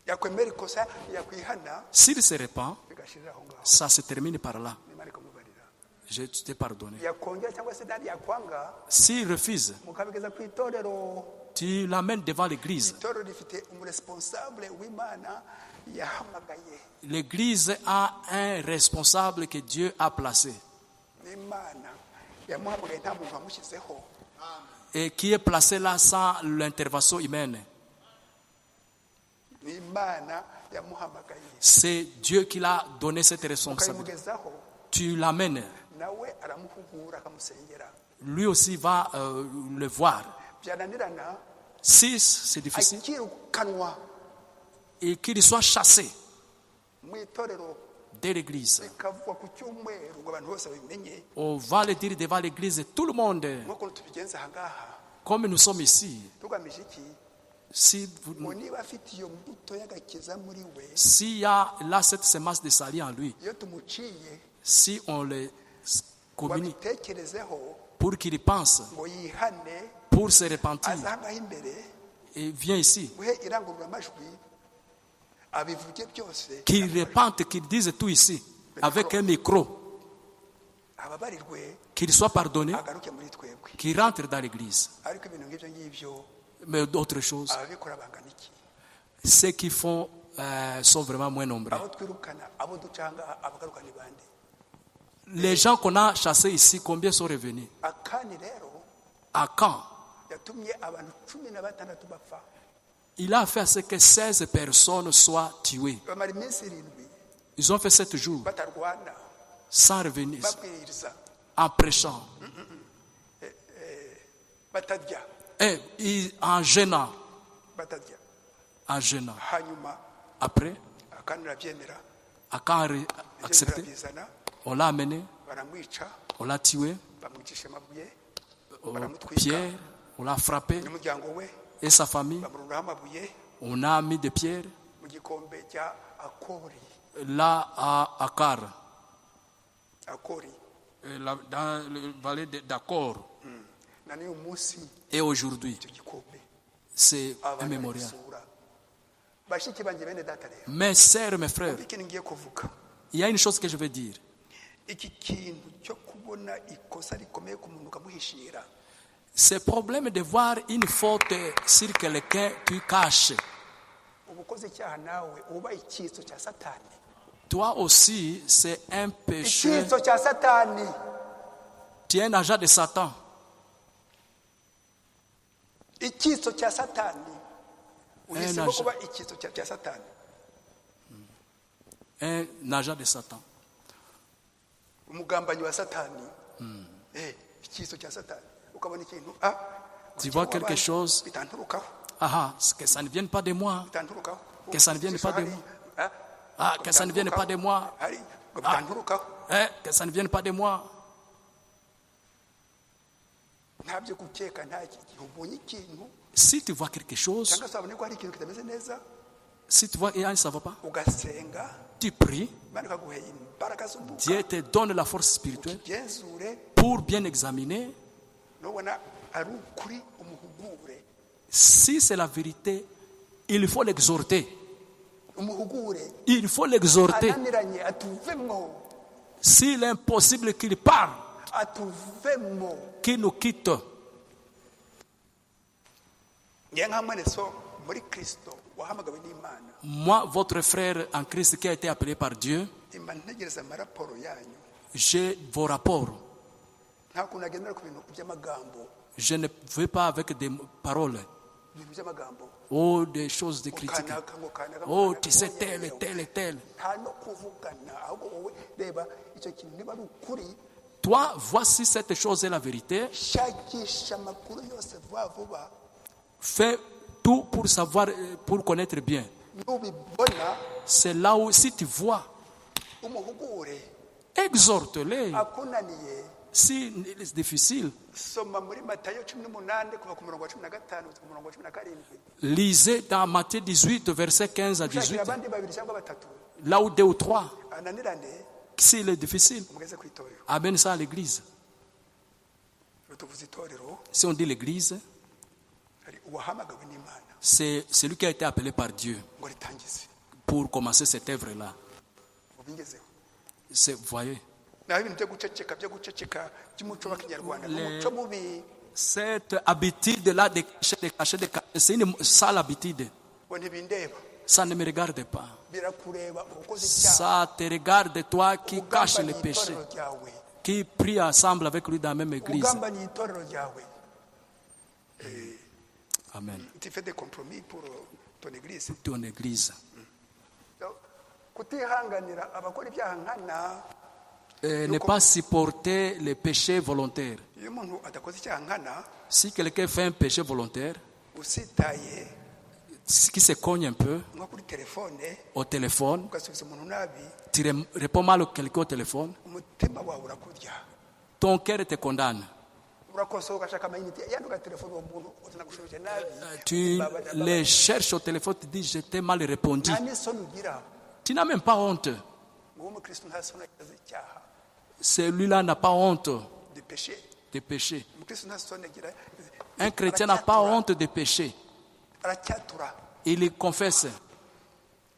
yakwemera ikosa yakwihana S'il se répand, bigashirira aho ngaho ça se termine par là. Imana ikamubarira. Je t'ai pardonné. yakongera cyangwa se nandi yakwanga S'il refuse, mukabigeza ku itorero. tu l'amènes devant l'église. Itorero rifite umuresponsable w'Imana yahamagaye. L'église a un responsable que Dieu a placé n'Imana yamuhamagaye nta muntu wamushyizeho. et qui est placé là sans l'intervention humaine. n'Imana yamuhamagaye C'est Dieu qui l'a donné cette responsabilité. ukayimugezaho Tu l'amènes. nawe aramuhugura akamusengera. Lui aussi va le voir. byananirana Si c'est difficile, akirukanwa et qu'il soit chassé mu itorero de l'église. bikavugwa ku cyumweru ngo abantu bose babimenye On va le dire devant l'église, tout le monde, nk'uko tubigenza aha ngaha. comme nous sommes ici. tugamije iki Si ngo niba afite iyo mbuto y'agakiza muri we s'il y a là cette semence de salut en lui, iyo tumuciye si on le communique wabitekerezeho pour qu'il pense, ngo yihane pour se repentir, aza ahangaha imbere et vient ici, guhe irangururamajwi abivuge byose qu'il repente, qu'il dise tout ici, avec un micro, ababarirwe qu'il soit pardonné, agaruke muri twebwe. qu'il rentre dans l'église. ariko ibintu nk'ibyo ngibyo Mais d'autres choses, ababikora bangana iki? ceux qui font sont vraiment moins nombreux. abo twirukana abo duca ahangaha abagaruka ni bande? Les gens qu'on a chassés ici, combien sont revenus? akani rero À quand? yatumye abantu 16 bapfa. Il a fait à ce que 16 personnes soient tuées. bamara iminsi 7 Ils ont fait 7 jours batarwana sans revenir, babwiriza en prêchant, batarya et en gênant, batarya. en gênant. hanyuma Après, akani arabyemera à quand ibyo accepté, birabyizana on l'a amené, baramwica on l'a tué. bamwicisha amabuye Au baramutwika Pierre, On l'a frappé n'umuryango we et sa famille. bamurundaho amabuye On a mis des pierres mu gikombe cya Akori. là à Akar, Akori dans le vallée d'Akor. na n'uyu munsi Et aujourd'hui, icyo gikombe c'est un abantu mémorial. bagisura. Bashiki banjye bene data rero Mes sœurs, mes frères, umva ikintu ngiye kuvuga. il y a une chose que je veux dire. Iki kintu cyo kubona ikosa rikomeye ku muntu ukamuhishira Ce problème de voir une faute sur quelqu'un, tu caches. uba ukoze icyaha nawe uba icyitso cya satani. Toi aussi, c'est un péché. Icyitso cya satani. Tu es un agent de Satan. Icyitso cya satani. Uhisemo agent. kuba icyitso cya satani. Un agent de Satan. Umugambanyi wa satani. Icyitso cya satani. Ukabona ikintu Tu vois quelque chose, bitanturukaho. que ça ne vienne pas de moi. Bitanturukaho. Que ça ne vienne pas de moi. Que ça ne vienne pas de moi. Bitanturukaho. Que ça ne vienne pas de moi. Ntabyo gukeka nta gihe ubonye ikintu Si tu vois quelque chose, cyangwa se wabona ko hari ikintu kitameze neza si tu vois et ça ne va pas, ugasenga tu pries. Imana ikaguhera imbaraga z'umwuka Dieu te donne la force spirituelle ugenzure pour bien examiner. nubona ari ukuri umuhugure. Si c'est la vérité, il faut l'exhorter. Umuhugure Il faut l'exhorter. ananiranye atuvemo S'il est impossible qu'il parle, atuvemo. qu'il nous quitte. Ngiye nka mwene so muri Kristo wahamagawe n'Imana Moi, votre frère en Christ qui a été appelé par Dieu, imba ntegereza amaraporo yanyu. j'ai vos rapports. Nta kuntu agendera ku bintu by'amagambo Je ne vais pas avec des paroles ibintu by'amagambo ou des choses de critiques. kanaka ngo kanaka Oh, tu sais tel et tel et tel. nta no kuvugana ahubwo wowe reba icyo kintu niba ari ukuri Toi, voici cette chose est la vérité. shakisha amakuru yose vuba vuba. Fais tout pour savoir, pour connaître bien. Nubibona C'est là où, si tu vois, umuhugure exhorte-les. akunaniye. Si c'est difficile, Soma muri Matayo 18 kuva ku murongo wa 15 ku murongo wa 17. lisez dans Matthieu 18, verset 15 à 18. Ushakira abandi babiri cyangwa batatu Là où 2 ou 3, ananirane s'il est difficile, umugeze ku itorero. amène ça à l'église. Tuvuze itorero Si on dit l'église, hari uwahamagawe n'Imana c'est celui qui a été appelé par Dieu ngo ritangize pour commencer cette œuvre-là. ubingezeho. Vous voyez, Naho ibintu byo guceceka by'umuco wa Kinyarwanda n'umuco mubi cette habitude-là de cacher, c'est une sale habitude. ngo ntibindeba Ça ne me regarde pas. birakureba ukoze icyaha. Ça te regarde, toi qui caches les Ugambaniye péchés, itorero ryawe. qui prie ensemble avec lui dans la même église. Ugambaniye itorero ryawe. Amen. Tu fais des compromis pour ton église. Ton église. Kutihanganira abakora ibyaha nkana Ne pas supporter les péchés volontaires. iyo umuntu adakoze icyaha nkana Si quelqu'un fait un péché volontaire, usitaye qui se cogne un peu nko kuri telefone au téléphone, ugasubiza umuntu nabi tu réponds mal à quelqu'un au téléphone, umutima wawe urakurya ton cœur te condamne. urakosoka ugashaka amayinite yanduka telefone uwo muntu uzanagushubije nabi Tu les cherches au téléphone, tu dis je t'ai mal répondu. nta n'isoni ugira Tu n'as même pas honte. ngo umukristo nta soni agize icyaha Celui-là n'a pas honte de péché des péchés. umukristo nta soni agira Un chrétien n'a pas honte des péchés. aracyatura Il confesse.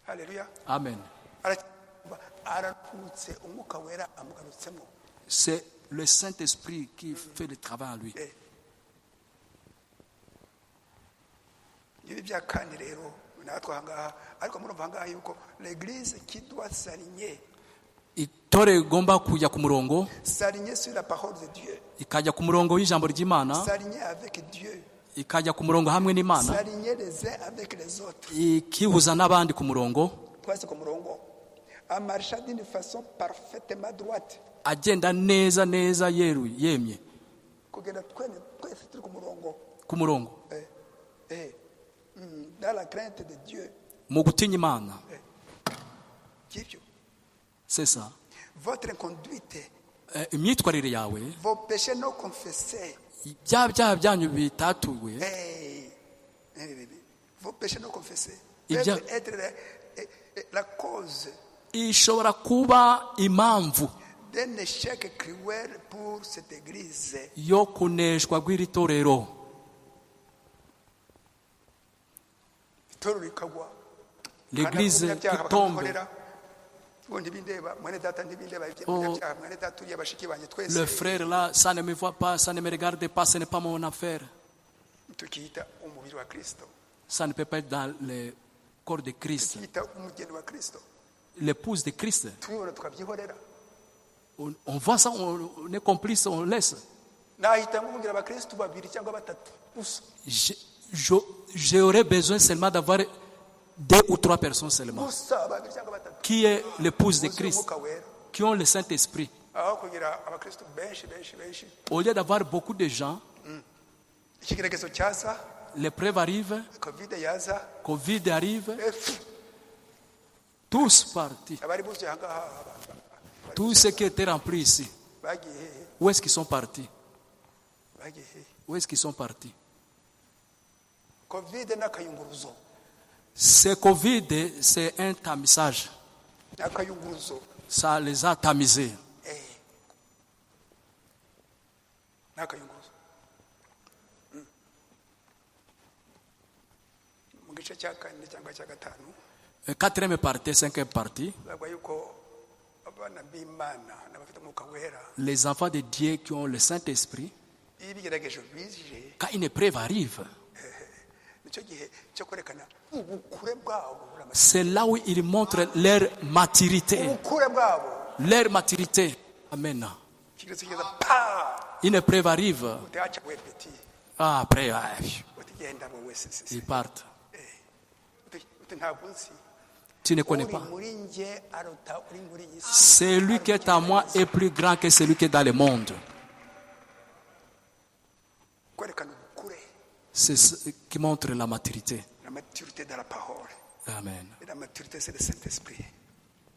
haleluya Amen. araruhutse umwuka wera amugarutsemo. C'est le Saint-Esprit qui fait le travail en lui. Ibi bya kandi rero natwe ahangaha ariko murumva ahangaha yuko l'église qui doit s'aligner Itore igomba kujya ku murongo, s'aligner sur la parole de Dieu, ikajya ku murongo w'ijambo ry'Imana, s'aligner avec Dieu, ikajya ku murongo hamwe n'Imana, s'aligner les uns avec les autres. ikihuza n'abandi ku murongo, Twese ku murongo en marchant d'une façon parfaitement droite, agenda neza neza yemye kugenda twese turi ku murongo ku murongo dans la crainte de Dieu. mu gutinya Imana. Ngibyo. C'est ça. Votre conduite, Imyitwarire yawe, vos péchés non confessés, bya byaha byanyu bitatuwe vos péchés non confessés Ibya- peuvent être la cause ishobora kuba impamvu d'un échec cruel pour cette église. yo kuneshwa gw'iri torero. Itorero rikagwa. L'église Kandi qui abakunda tombe. bakadukorera, ngo ntibindeba, mwene data ntibindeba, Oh. ibyaha, mwene data uriya bashiki banjye twese Le frère là, ça ne me voit pas, ça ne me regarde pas, ce n'est pas mon affaire. tukiyita umubiri wa Kristo, Ça ne peut pas être dans le corps de Christ. tukiyita umugeni wa Kristo, L'épouse de Christ. tubibona tukabyihorera. On voit ça, on est complice, on laisse. Nahita nkubwira abakristo babiri cyangwa batatu gusa, J'aurais besoin seulement d'avoir 2 ou 3 personnes seulement. gusa babiri cyangwa batatu Qui est l'épouse de buzuye Christ, umwuka wera, qui ont le Saint-Esprit. aho kugira abakristo benshi benshi benshi. Au lieu d'avoir beaucoup de gens, Ikigeragezo cyaza, l'épreuve arrive, covid yaza, Covid arrive, pfu, tous partis. abari buzuye aha ngaha Tous ceux qui étaient remplis ici, bagiye hehe, où est-ce qu'ils sont partis? bagiye hehe. Où est-ce qu'ils sont partis? Covid n'akayunguruzo, Ce Covid, c'est un tamisage. n'akayunguruzo, Ça les a tamisés. n'akayunguruzo. Mu gice cya kane cyangwa cya gatanu, Quatrième partie, cinquième partie, bavuga yuko abana b'Imana n'abafite umwuka wera, les enfants de Dieu qui ont le Saint-Esprit, iyo ibigeragezo bije, quand une épreuve arrive, nicyo gihe cyo kwerekana ubukure bwabo, c'est là où ils montrent leur maturité. ubukure bwabo. Leur maturité. Amen. Ikigeragezo kigeza pa, Une épreuve arrive. utacha we petit, Ah, après, utigenda wowe sisi, ils partent. uti ntabwo nzi. Tu ne connais Uri pas. muri nge arota uri muri iyi si. Celui qui est à moi est plus grand que celui qui est dans le monde. Kwerekana ubukure, C'est ce qui montre la maturité. la maturité de la parole. Amen. Et la maturité, c'est le Saint-Esprit.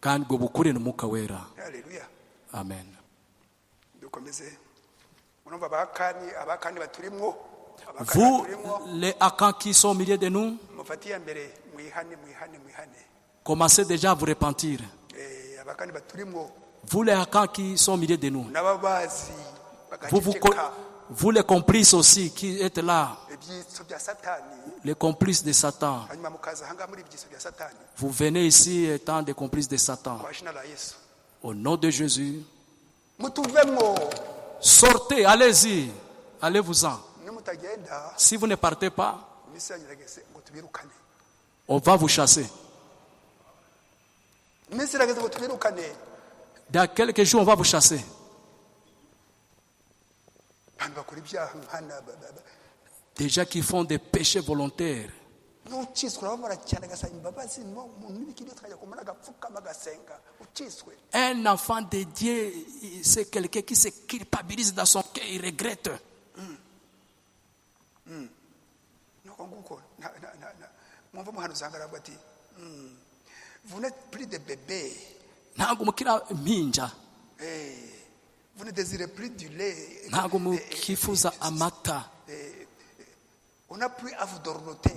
Kandi ubwo bukure ni umwuka wera. Alléluia. Amen. Dukomeze. Murumva abakani baturimwo. Vous, les Akans qui sont au milieu de nous, Mufati ya mbere mwihane. commencez déjà à vous repentir. Abakani baturimwo. Vous, les Akans qui sont au milieu de nous, N'ababazi. vous, vous les complices aussi qui êtes là, Ibyitso bya Satani. les complices de Satan. Hanyuma mukaza hanga muri ibyitso bya Satani. Vous venez ici étant des complices de Satan. Kwa jina la Yesu. Au nom de Jésus, Mutuvemwo. sortez, allez-y, allez-vous-en. Nimutagenda. Si vous ne partez pas, Imisi yageze ngo tubirukane. on va vous chasser. Imisi yageze ngo tubirukane. Dans quelques jours, on va vous chasser. Abantu bakora ibyaha nkana. Des gens qui font des péchés volontaires. N'uciswe urababara cyane agasaba imbabazi umuntu n'ibikindi tukajya kumara agapfukama agasenga uciswe. Un enfant de Dieu, c'est quelqu'un qui se culpabilise dans son cœur, il regrette. Nuko nguko mwumva umuhanuzi ahanga aravuga ati vous n'êtes plus de bébés, Ntabwo mukira impinja, vous ne désirez plus du lait, ntabwo mukifuza amata, on n'a plus à vous dorloter,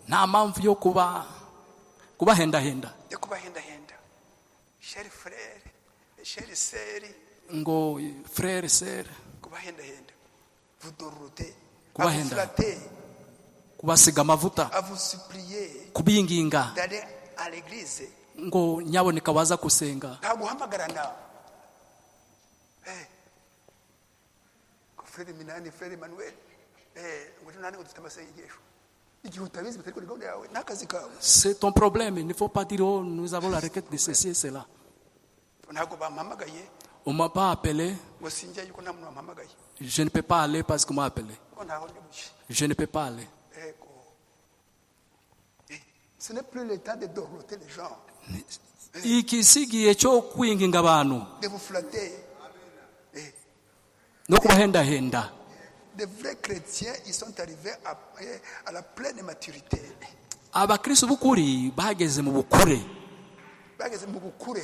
nta mpamvu yo kubahendahenda de kubahendahenda. Chers frères, chers sœurs, ngo frere sere, kubahendahenda, vous dorloter, à vous Kubahenda. flatter, kubasiga amavuta, à vous supplier kubinginga d'aller à l'église. ngo nyaboneka waza gusenga. Nta guhamagarana. Frere Minani, Frere Emmanuel, ngo nani ngo dufite amasengesho. Igihe utabizi bitari kuri gahunda yawe n'akazi kawe. C'est ton problème, il ne faut pas dire oh, nous avons la requête de ceci et cela. Ntabwo bampamagaye On ne m'a pas appelé, ngo sinjye yuko nta muntu wampamagaye. je ne peux pas aller parce qu'on m'a appelé. Ngo ntaho ndi bushye. Je ne peux pas aller. Ego. Ce n'est plus le temps de dorloter les gens, Iki si igihe cyo kwinginga abantu de vous flatter. no kubahendahenda. Les vrais chrétiens, ils sont arrivés à la pleine maturité. Abakristo b'ukuri bageze mu bukure. Bageze mu bukure.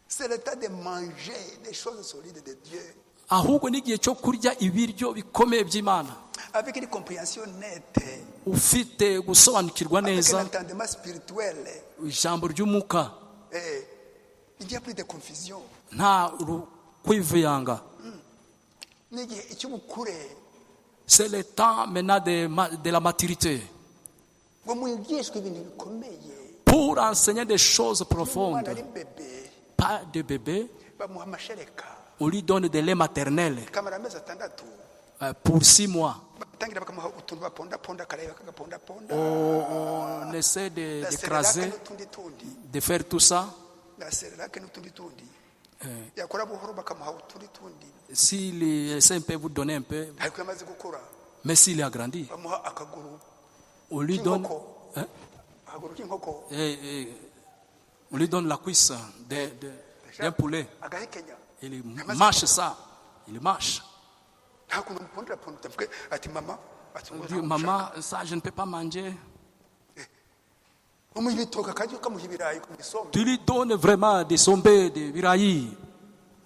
C'est le temps de manger des choses solides de Dieu. ahubwo n'igihe cyo kurya ibiryo bikomeye by'Imana avec une compréhension nette, ufite gusobanukirwa avec un neza entendement spirituel. ijambo ry'umwuka Il n'y a plus de confusion. nta kwivuyanga. N'igihe icy'ubukure C'est le temps maintenant de la maturité ngo mwigishwe ibintu bikomeye. pour enseigner des choses Umwana profondes, ari bebe pas de bébé. bamuha amashereka On lui donne des laits maternels kamara amezi atandatu pour 6 mois. batangira bakamuha utuntu bapondaponda akareba kagapondaponda On essaie d'écraser, n'utundi tundi de faire tout ça. na serelake n'utundi tundi yakora buhoro bakamuha utundi tundi S'il essaie un peu, vous donner un peu, ariko yamaze gukura mais s'il est agrandi, bamuha akaguru on lui donne, hein, akaguru k'inkoko on lui donne la cuisse d'un poulet. agahekenya Il mâche ça, il mâche. nta kuntu muponderaponda mvuge ati mama ati On dit, maman, ça je ne peux pas manger. umuha ibitoki akarya ukamuha ibirayi ku isombe Tu lui donnes vraiment des sombés, des virailles.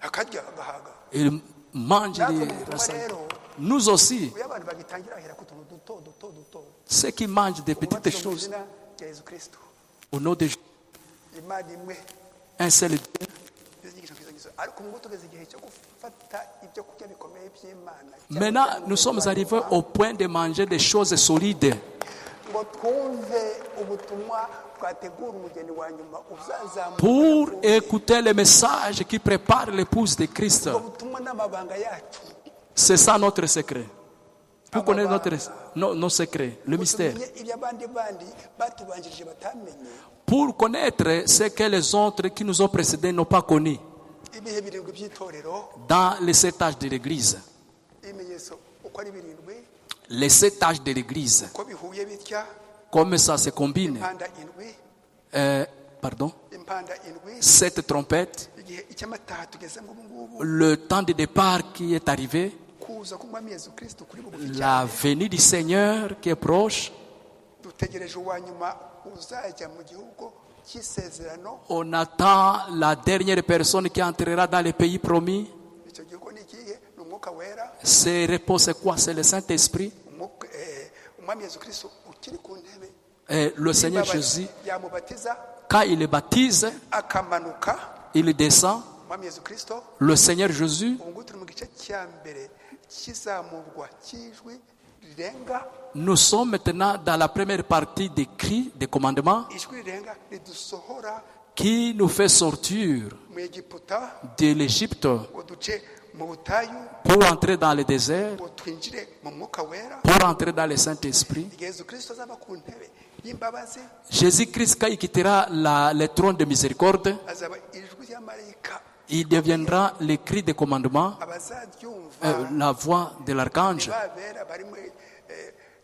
akarya agahaga Il mange natwe les mu butumwa rassins. rero Nous aussi, iyo abantu bagitangira ahera ku tuntu duto ceux qui mangent des petites ububatizo mu choses, izina rya yezu kristo au nom de Jésus, imana imwe un seul Dieu. izo nyigisho nziza ngizo ariko ngo tugeze igihe cyo gufata ibyo kurya bikomeye by'imana Maintenant, nous sommes arrivés au point de manger des choses solides ngo twumve ubutumwa twategura umugeni wa nyuma uzazamuka pour écouter le message qui prépare l'épouse de Christ. ubwo butumwa n'amabanga yacu C'est ça notre secret. Pour connaître nos secrets, le mystère. tumenye ibyo abandi bandi batubanjirije batamenye Pour connaître ce que les autres qui nous ont précédés n'ont pas connu ibihe birindwi by'itorero dans les 7 âges de l'Église. ibimenyetso uko ari birindwi Les 7 âges de l'Église, uko bihuye bitya comme ça se combine. impanda indwi Pardon, impanda indwi 7 trompettes, igihe icy'amataha tugezemo ubu ngubu le temps de départ qui est arrivé, kuza k'umwami yezu kristo kuri bugufi la cyane venue du Seigneur qui est proche. dutegereje uwa nyuma uzajya mu gihugu cy'isezerano On attend la dernière personne qui entrera dans le pays promis. icyo gihugu ni ikihe ni umwuka wera C'est repos, c'est quoi? C'est le Saint-Esprit. umwami yezu kristo ukiri ku ntebe Et le Seigneur y'imbabazi, Jésus, yamubatiza quand il est baptise, akamanuka il descend. umwami yezu kristo Le Seigneur Jésus, ubu ngubu turi mu gice cya mbere cy'izamurwa cy'ijwi rirenga nous sommes maintenant dans la première partie des cris, des commandements, ijwi rirenga ridusohora qui nous fait sortir mu egiputa de l'Égypte ngo duce mu butayu pour entrer dans le désert, ngo twinjire mu mwuka wera pour entrer dans le Saint-Esprit. igihe yezu kristo azaba ku ntebe y'imbabazi Jésus-Christ, quand il quittera le trône de miséricorde, azaba ijwi ry'amarayika il deviendra le cri des commandements, abazaryumva la voix de l'archange. babera bari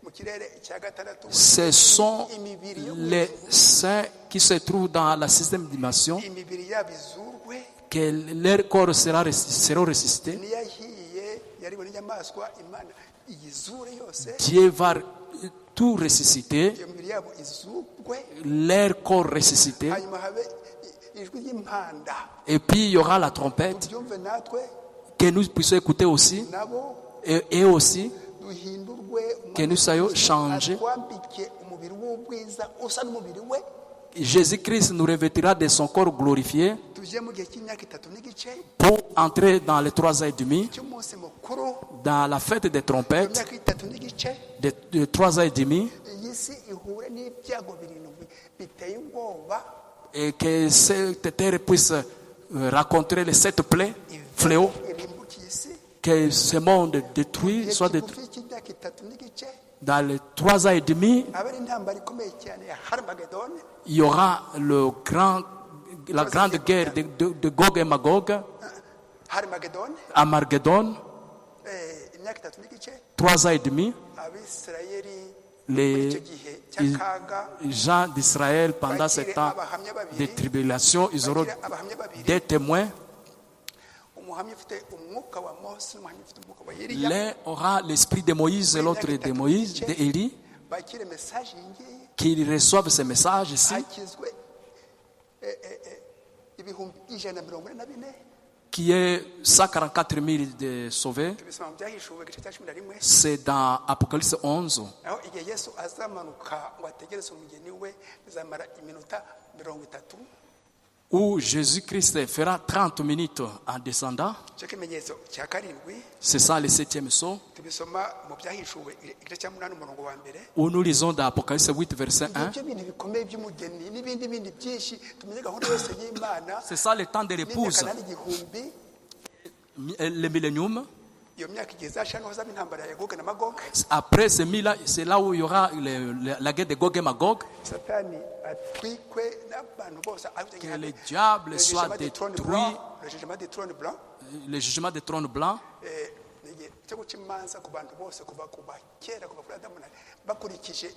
mu kirere cya gatandatu Ce sont imibiri yo mu les ijuru, saints qui se trouvent dans la sixième dimension, imibiri yabo izurwe que leur corps seront ressuscités. niyahiye yariwe n'inyamaswa imana iyizure yose Dieu va tout ressusciter, iyo mibiri yabo izurwe leur corps ressuscité, hanyuma habe ijwi ry'impanda et puis il y aura la trompette, tubyumve natwe que nous puissions écouter aussi, nabo et aussi duhindurwe que nous soyons changés. atwambike umubiri w'ubwiza usa n'umubiri we Jésus-Christ nous revêtira de son corps glorifié tujye mu gihe cy'imyaka 3 n'igice pour entrer dans les 3 ans et demi, cy'umunsi mukuru dans la fête des trompettes, imyaka 3 n'igice de 3 ans et demi, iyi si ihure n'ibyago birindwi biteye ubwoba et que cette terre puisse rencontrer les 7 plaies, fléaux, irimbukiye isi que ce monde détruit, igihe soit détruit. kigufi cy'imyaka 3 n'igice Dans les 3 ans et demi, aba ari intambara ikomeye cyane ya Harmagedon il y aura la grande guerre de Gog et Magog, Harmagedon Armageddon, imyaka 3 n'igice 3 ans et demi. abisirayeli muri Les icyo gihe cy'akaga gens d'Israël, pendant ce bagire temps abahamya de babiri tribulation, ils auront bagire abahamya babiri des témoins. umuhamya ufite umwuka wa Mose n'umuhamya ufite umwuka wa Eliya L'un aura l'esprit de Moïse et l'autre de Moïse, d'Élie, bakire message yingiye qu'ils reçoivent ce message ici. hakizwe ibihumbi 144 qui est 144 000 de sauvés. tubisoma mu byahishuwe igice cya 11 C'est dans Apocalypse 11 aho igihe yesu azamanuka ngo ategereze umugeni we bizamara iminota 30 où Jésus-Christ fera 30 minutes en descendant. cyo kimenyetso cya karindwi C'est ça le 7e saut. tubisoma mu byahishuwe igice cya 8 umurongo wa mbere Où nous lisons dans Apocalypse 8 verset 1. ibyo bintu bikomeye by'umugeni n'ibindi bindi byinshi tumenye gahunda yose y'Imana C'est ça le temps de l'épouse, n'imyaka n'igihumbi le millénium. iyo myaka igihe izashira niho hazaba intambara ya Goge na Magoge Après ces 1000 ans, c'est là où il y aura la guerre de Gog et Magog. satani atwikwe n'abantu bose Que le diable soit détruit. le jugement des trônes blancs Le jugement des trônes blancs. igihe cyo guca imanza ku bantu bose kuva ku bakera kuva kuri Adamu na bakurikije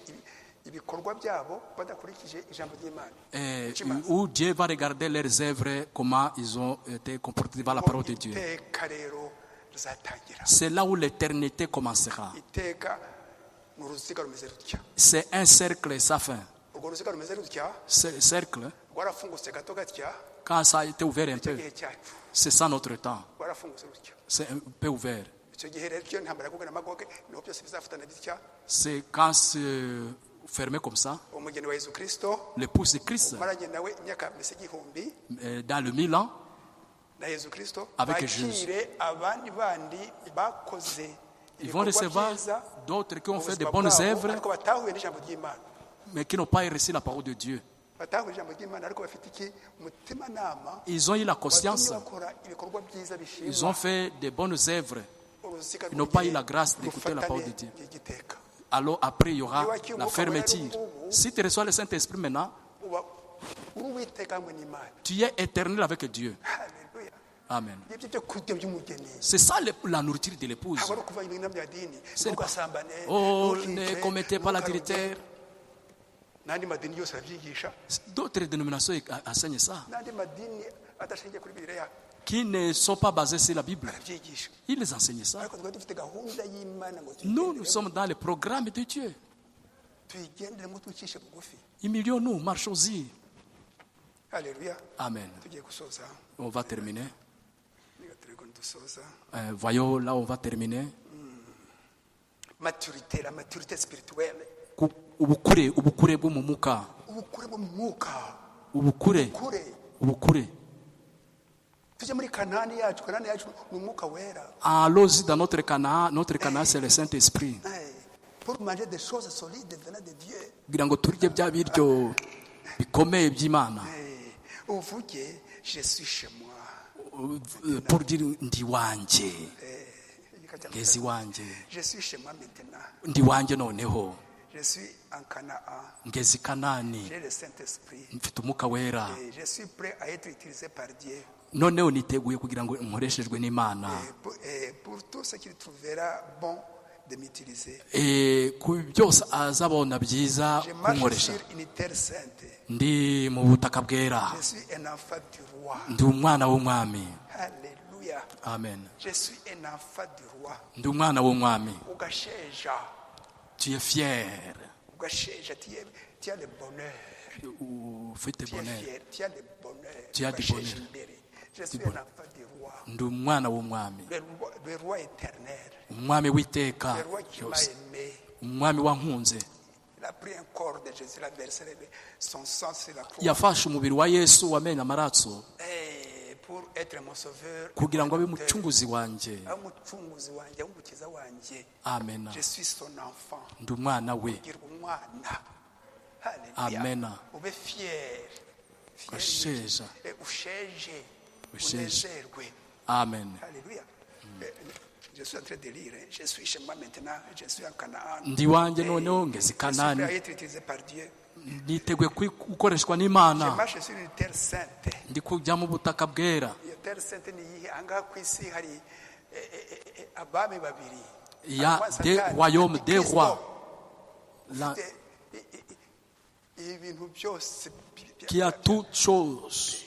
ibikorwa byabo badakurikije ijambo ry'Imana Où Dieu va regarder leurs œuvres, comment ils ont été comportés devant la parole de Dieu. iteka rero rizatangira C'est là où l'éternité commencera. iteka ni uruziga rumeze rutya C'est un cercle sans fin. urwo ruziga rumeze rutya Ce cercle, rwarafungutse gato gatya quand ça a été ouvert un icyo peu, gihe cyacu c'est ça notre temps. rwarafungutse rutya C'est un peu ouvert. icyo gihe rero iyo ntambara ya Goge na Magoge niho byose bizafatana bitya C'est quand c'est fermé comme ça, umugeni wa Yesu Kristo l'épouse de Christ, maranye nawe imyaka mbese igihumbi dans le 1000 ans, na Yesu Kristo Avec bakire abandi bandi bakoze ils vont recevoir d'autres qui ont fait de bonnes œuvres, ariko batahuye n'ijambo ry'Imana mais qui n'ont pas reçu la parole de Dieu. batahuye ijambo ry'Imana ariko bafite iki umutimanama Ils ont eu la conscience, watumye bakora ibikorwa byiza ils ont bishimwa fait de bonnes œuvres. uruziga Ils n'ont pas eu la grâce d'écouter la parole de Dieu. y'igiteka Alors après, il y aura la fermeture. Si tu reçois le Saint-Esprit maintenant, uba uri uwiteka hamwe n'Imana tu es éternel avec Dieu. haleluya Amen. ibyo byo kurya by'umugeni C'est ça la nourriture de l'épouse. ntabwo ari ukuva ibintu bya dini C'est ntugasambane Oh, ntukice, ne commettez pas ntukaruge. l'adultère. n'andi madini yose arabyigisha D'autres dénominations enseignent ça, n'andi madini adashingiye kuri Bibiliya qui ne sont pas basées sur la Bible. arabyigisha Ils enseignent ça. ariko twari dufite gahunda y'Imana ngo Nous sommes dans le programme de Dieu. tuyigenderemo twicishe bugufi Humilions-nous, marchons-y. haleluya Amen. tugiye gusoza On va terminer. niba turi ko dusoza Voyons là où on va terminer. maturité la maturité spirituelle Ubukure bwo mu muka. ubukure mu mwuka Ubukure. kure Ubukure. tujye muri kanani yacu ni umwuka wera Allons-y dans notre Canaan c'est le Saint-Esprit. pour manger des choses solides venant de Dieu Kugira ngo turye bya biryo bikomeye by'Imana. uvuge je suis chez moi Pour dire ndi wanje. Ngezi wanje. je suis chez moi maintenant Ndi wanje noneho. je suis en Canaan Ngezi Kanani. j'ai le Saint-Esprit Mfite umwuka wera. et je suis prêt à être utilisé par Dieu Noneho niteguye kugira ngo nkoreshejwe n'Imana. et pour tout ce qu'il trouvera bon de m'utiliser Ku byose azabona byiza je marche kunkoresha. sur une terre sainte Ndi mu butaka bwera. je suis un enfant du roi Ndi umwana w'umwami. alléluia Amen. je suis un enfant du roi Ndi umwana w'umwami. ugasheja Tu es fier. ugasheja tu as le bonheur Ufite tu es bonheur. fier tu as le bonheur Tu as du ugasheja bonheur. imbere je suis un enfant du roi Ndi umwana w'umwami. le roi éternel Umwami w'iteka le roi qui m'a ryose. aimé Umwami wankunze. il a pris un corps de Jésus il a versé son sang sur la croix Yafashe umubiri wa Yesu wamenye amaraso et pour être mon sauveur kugira ngo abe umucunguzi wanjye. abe umucunguzi wanjye umukiza wanjye Amen. je suis son enfant Ndi umwana we. gira umwana haleluya Amen. ube fier Ugasheja. usheje Usheje. unezerwe Amen. haleluya je suis en train de lire je suis chez moi maintenant je suis en Canaan Ndi wanjye noneho ngeze je suis Kanani. prêt à être utilisé par Dieu Niteguye gukoreshwa je n'Imana. marche sur une terre sainte Ndi kujya mu butaka bwera. iyo terre sainte ni iyihe ahangaha ku isi hari abami babiri Il y a des royaumes, des rois. Là, ibintu byose qui a toutes choses.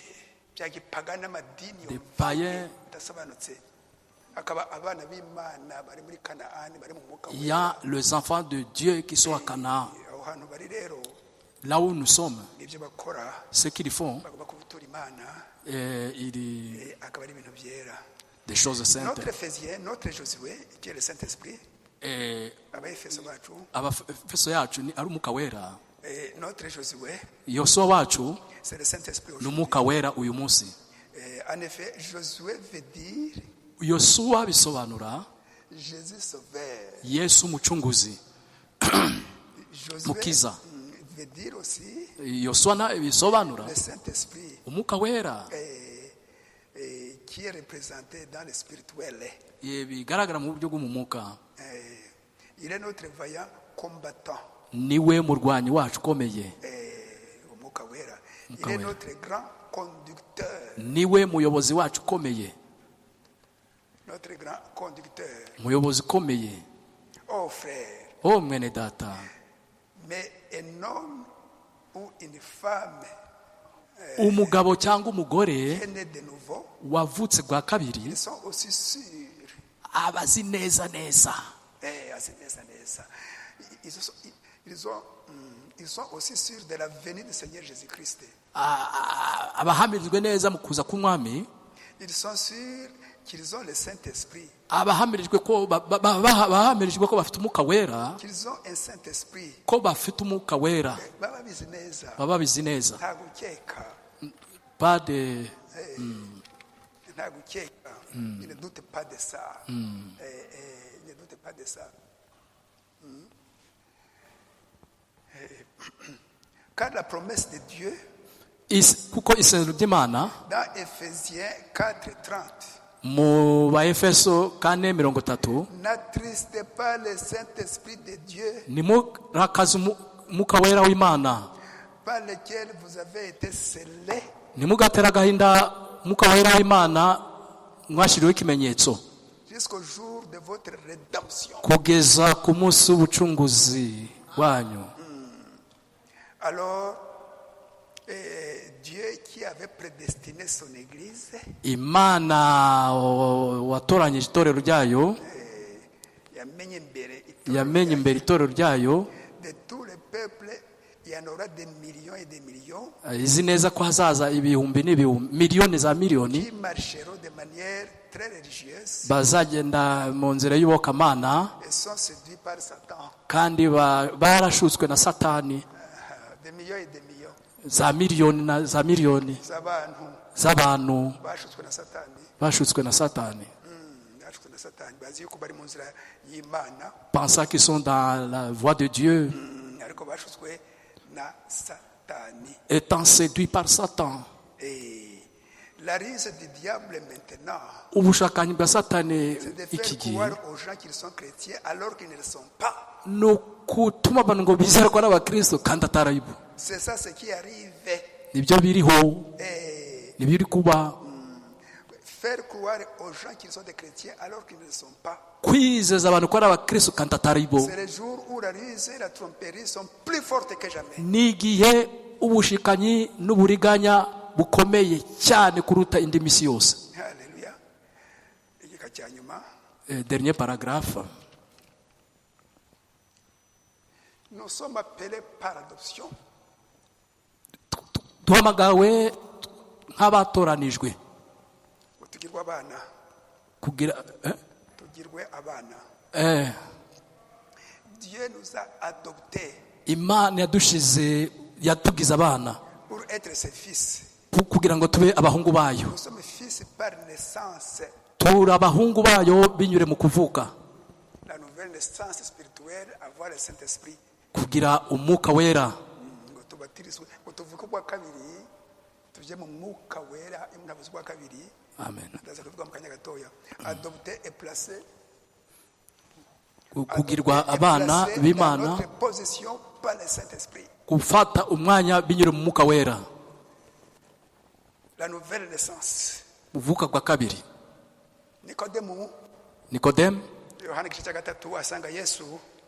bya gipagani n'amadini Des païens. bidasobanutse akaba abana b'Imana bari muri Kanaani bari mu mwuka Il y a les enfants de Dieu qui sont à Canaan. aho hantu bari rero là où nous sommes, n'ibyo bakora ce qu'ils font, bagomba kubitura Imana akaba ari ibintu byera. des choses saintes. Notre Ephésien, notre Josué, qui est le Saint-Esprit, abaefeso bacu, abafeso yacu ni ari umwuka wera. notre Josué, Yosuwa wacu c'est le Saint-Esprit ni aujourd'hui. umwuka wera uyu munsi. En effet, Josué veut dire Yosuwa bisobanura Jésus sauveur. Yesu umucunguzi, Josué mukiza. veut dire aussi Yosuwa na bisobanura le Saint-Esprit umwuka wera, qui est représenté dans le spirituel. bigaragara mu buryo bw'umwuka. Il est notre vaillant combattant. Niwe murwanyi wacu ukomeye. Umwuka wera. Il est notre grand conducteur. Niwe muyobozi wacu ukomeye. Notre grand conducteur. Muyobozi ukomeye. Oh frère. Oh mwene data. Mais un homme ou une femme umugabo cyangwa umugore qui est né de nouveau, wavutse bwa kabiri ils sont aussi sûrs. abazi neza neza. Ils sont aussi sûrs de la venue du Seigneur Jésus-Christ. Abahamirijwe neza mu kuza k'umwami. Ils sont sûrs qu'ils ont le Saint-Esprit. Abahamirijwe ko bahamirijwe ko bafite umwuka wera. Qu'ils ont un Saint-Esprit. Ko bafite umwuka wera. Baba bizi neza. Pas de il ne doute pas de ça. Il ne doute pas de ça. Car la promesse de Dieu kuko isezerano ry'Imana dans Ephésiens 4:30 mu Baefeso 4:30 n'attristez pas le Saint-Esprit de Dieu nimurakaza umwuka wera w'Imana par lequel vous avez été scellés. Nimugatera agahinda umwuka wera w'Imana mwashiriweho ikimenyetso jusqu'au jour de votre rédemption. Kugeza ku munsi w'ubucunguzi wanyu. Alors Dieu qui avait prédestiné son église, Imana watoranyije itorero ryayo, yamenye imbere itorero ryayo, de tous les peuples il y en aura des millions et des millions, izi neza ko hazaza ibihumbi n'ibihumbi, miliyoni za miliyoni, qui marcheront de manière très religieuse, bazagenda mu nzira y'ubukamana et sont séduits par Satan. kandi barashutswe na Satani. Des millions et des millions za miliyoni na za miliyoni z'abantu bashutswe na Satani. Pensant qu'ils sont dans la voie de Dieu, étant séduits par Satan. La ruse du diable maintenant, ubushakanyi bwa Satani iki gihe ni ukutuma abantu ngo bizerwa n'abakristo kandi atarayibo. Nibyo biriho, nibiri kuba. Kwizeza abantu ko ari abakristo kandi atarayibo. Ni igihe ubushikanyi n'uburiganya bukomeye cyane kuruta indi misi yose. Dernier paragraphe. Nous sommes appelés par adoption. Duhamagawe nk'abatoranijwe kugira Dieu nous a adoptés. Imana yadushize yatugize abana pour être ses fils. Kugira ngo tube abahungu bayo. Nous sommes fils par naissance. Turi abahungu bayo binyure mu kuvuka. La nouvelle naissance spirituelle, avoir le Saint-Esprit. Kugira umwuka wera. Amen. Adopté et placé. Kugirwa abana b'Imana. Kufata umwanya binyure mu mwuka wera. La nouvelle naissance. Uvuka kwa kabiri. Nicodème.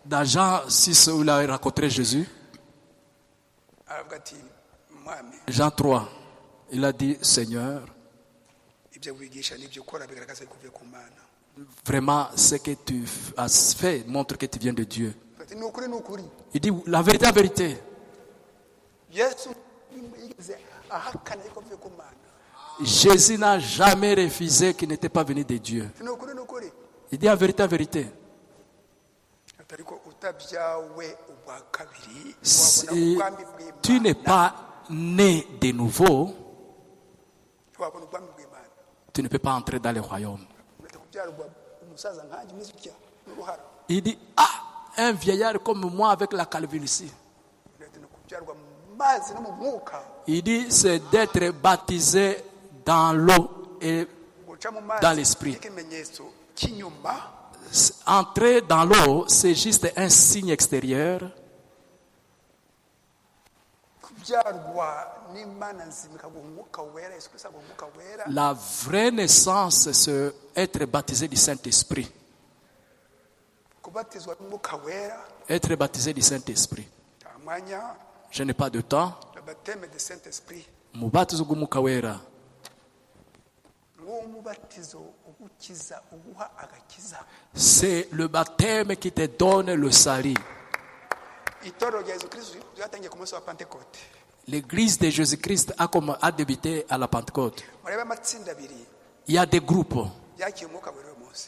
Dans Jean 6 où il a rencontré Jésus. Jean 3. Il a dit Seigneur, vraiment ce que tu as fait montre que tu viens de Dieu. Il dit la vérité, yesu yigeze ahakana yuko avuye ku mana. Jésus n'a jamais refusé qu'il n'était pas venu de Dieu. Ni ukuri. Il dit en vérité. Ariko utabyawe ubwa kabiri Si wabona ubwami bw'Imana. tu n'es pas né de nouveau, Wabona ubwami bw'Imana. tu ne peux pas entrer dans le royaume. Uretse kubyarwa umusaza nkanjye umeze utya n'uruhara. Il dit, un vieillard comme moi avec la calvitie. Uretse no kubyarwa mu mazi no mu mwuka. Il dit, c'est d'être baptisé dans l'eau et Guca mu mazi dans l'esprit. ikimenyetso cy'inyuma. Entrer dans l'eau, c'est juste un signe extérieur. Kubyarwa n'Imana nzima ikaguha umwuka wera, Yesu Kristo aguha umwuka wera. La vraie naissance, c'est être baptisé du Saint-Esprit. Kubatizwa n'umwuka wera. Être baptisé du Saint-Esprit. Nta mwanya. Je n'ai pas de temps. Le baptême de Saint-Esprit. Mubatizo gumuka wera. C'est le baptême qui te donne le salut. L'église de Jésus-Christ a débuté à la Pentecôte. Il y a des groupes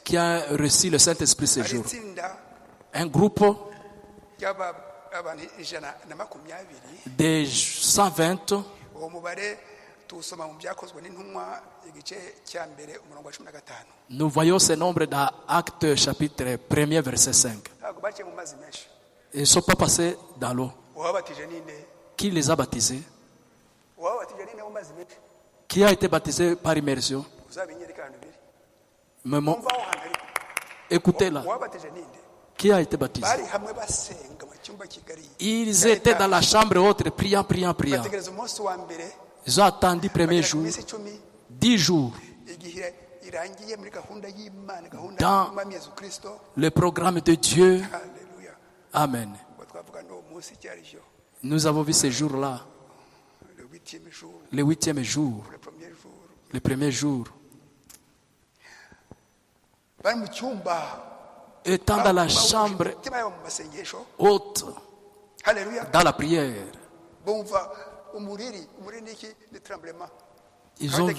qui ont reçu le Saint-Esprit ce jour. Un groupe de 120. Nous voyons ce nombre dans Actes chapitre 1er verset 5. Ils ne sont pas passés dans l'eau. Qui les a baptisés? Qui a été baptisé par immersion? Écoutez là. Qui a été baptisé? Ils étaient dans la chambre haute, priant. Ils ont attendu le premier jour, 10 jours, dans le programme de Dieu. Amen. Nous avons vu ce jour-là, le 8e jour, le premier jour. Étant dans la chambre haute, dans la prière, ils ont vu des tremblements. Ils ont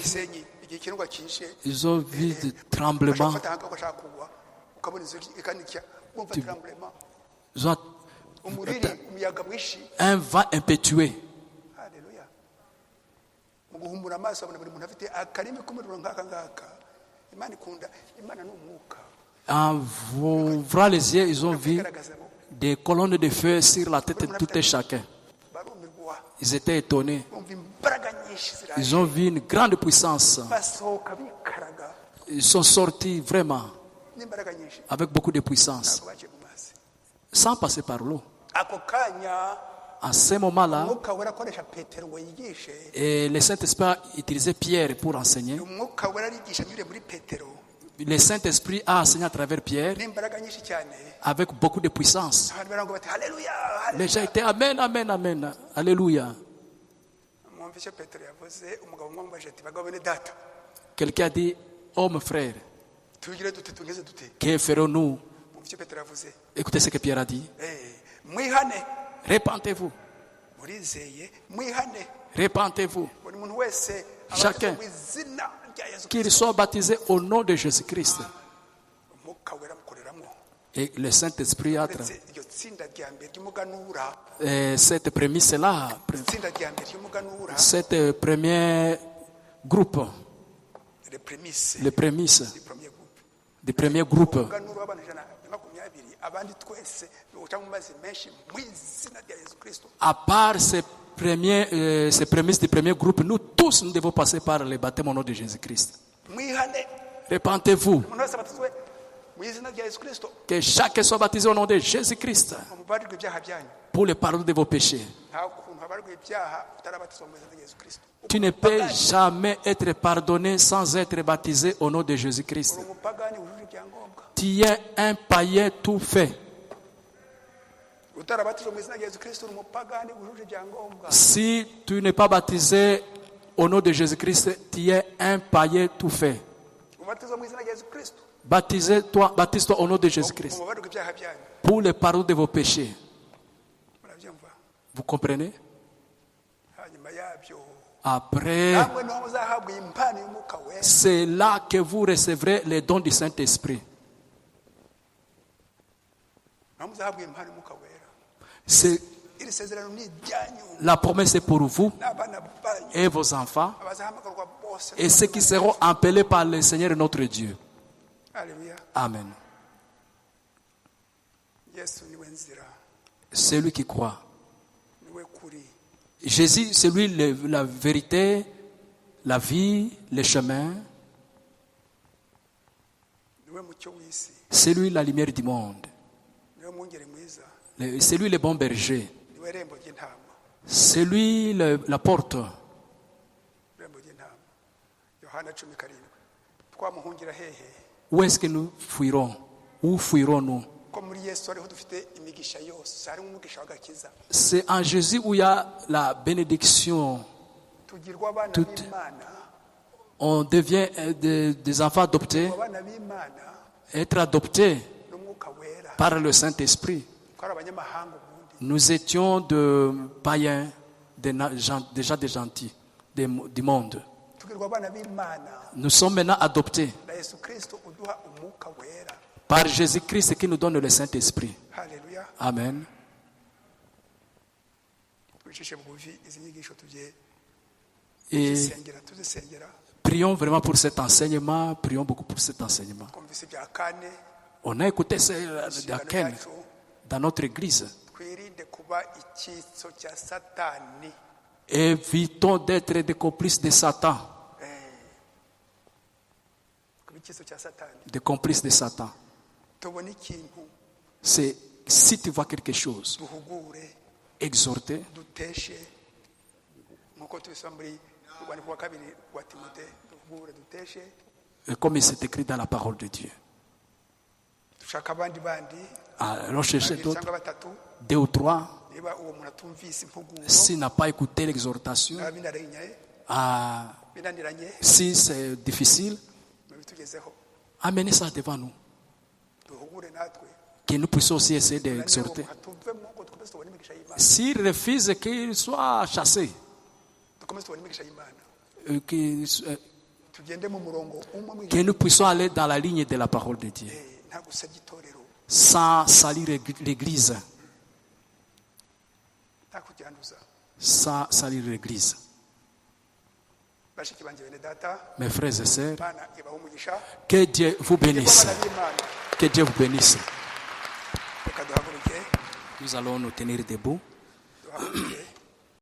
un vent impétueux. En ouvrant les yeux, ils ont vu des colonnes de feu sur la tête de tout et chacun. Ils étaient étonnés. Ils ont vu une grande puissance. Ils sont sortis vraiment avec beaucoup de puissance, sans passer par l'eau. À ce moment-là, et le Saint-Esprit a utilisé Pierre pour enseigner. Le Saint-Esprit a enseigné à travers Pierre avec beaucoup de puissance. Les gens étaient Amen, Amen, Amen. Alléluia. Quelqu'un a dit, oh mon frère, que ferons-nous? Écoutez ce que Pierre a dit. Répentez-vous. Répentez-vous. Chacun qu'il soit baptisé au nom de Jésus-Christ. Et le Saint-Esprit a cette prémisse-là, cette premier groupe, les prémices du premier groupe. À part ces prémices du premier groupe, nous tous nous devons passer par le baptême au nom de Jésus-Christ. Répentez-vous. Que chacun soit baptisé au nom de Jésus-Christ pour le pardon de vos péchés. Tu ne peux jamais être pardonné sans être baptisé au nom de Jésus-Christ. Tu es un païen tout fait. Si tu n'es pas baptisé au nom de Jésus-Christ, tu es un païen tout fait. Baptise-toi au nom de Jésus-Christ pour le pardon de vos péchés. Vous comprenez? Après, namwe niho muzahabwa iyi mpano y'umwuka wera. c'est là que vous recevrez les dons du Saint-Esprit. Niho muzahabwa iyi mpano y'umwuka wera. C'est, Iri sezerano ni iryanyu la promesse est pour vous n'abana banyu et vos enfants abazahamagarwa bose. et ceux qui seront appelés par le Seigneur notre Dieu. Alléluia. Amen. Yesu niwe nzira, Celui qui croit. niwe kuri, Jésus, c'est lui la vérité, la vie, le chemin. niwe mucyo w'isi, C'est lui la lumière du monde. niwe mwungeri mwiza, C'est lui le bon berger. niwe rembo ry'intama, C'est lui la porte. rembo ry'intama. Yohana 10:7. Twamuhungira hehe? Où est-ce que nous fuirons? Où fuirons-nous? Ko muri Yesu ariho dufite imigisha yose, harimo umugisha w'agakiza. C'est en Jésus où il y a la bénédiction. Tugirwa abana Tout- b'Imana, On devient des enfants adoptés. abana b'Imana Être adoptés n'umwuka wera. par le Saint-Esprit. Twari abanyamahanga ubundi, Nous étions de païens, déjà des gentils du monde. tugirwa abana b'Imana Nous sommes maintenant adoptés na Yesu Kristo uduha umwuka wera. par Jésus-Christ qui nous donne le Saint-Esprit. Haleluya. Amen. Twicishe bugufi izi nyigisho tujye Et tuzisengera. prions vraiment pour cet enseignement. Prions beaucoup pour cet enseignement. Twumvise ibya kane, On a écouté ça inshingano Ken yacu, dans notre église. twirinde kuba icyitso cya Satani. Évitons d'être des complices de Satan. Kuba icyitso cya Satani. Des complices de Satan. Tubona ikintu C'est si tu vois quelque chose, duhugure, exhorter, duteshe, nk'uko tubisoma muri urwandiko rwa kabiri rwa Timote, duhugure duteshe, comme il s'est écrit dans la parole de Dieu. dushaka abandi Alors cherchez babiri d'autres, cyangwa batatu, 2 ou 3. niba uwo muntu atumvise impuguro S'il n'a pas écouté l'exhortation, naba binaranye ah, binaniranye si c'est difficile, mubitugezeho, amenez ça devant nous. duhugure natwe Que nous puissions aussi essayer d'exhorter. hatuvemo ngo dukomeze tubone imigisha y'Imana, S'il refuse qu'il soit chassé, dukomeze tubone imigisha y'Imana, tugende mu murongo umwe que nous puissions aller dans la ligne de la parole de Dieu, nta gusebya itorero, sans salir l'église, nta kujyanduza. sans salir l'église. Bashiki banjye bene data, Mes frères et sœurs, Imana ibahe umugisha, que Dieu vous bénisse. abana b'Imana, Que Dieu vous bénisse. reka duhaguruke, Nous allons nous tenir debout. duhaguruke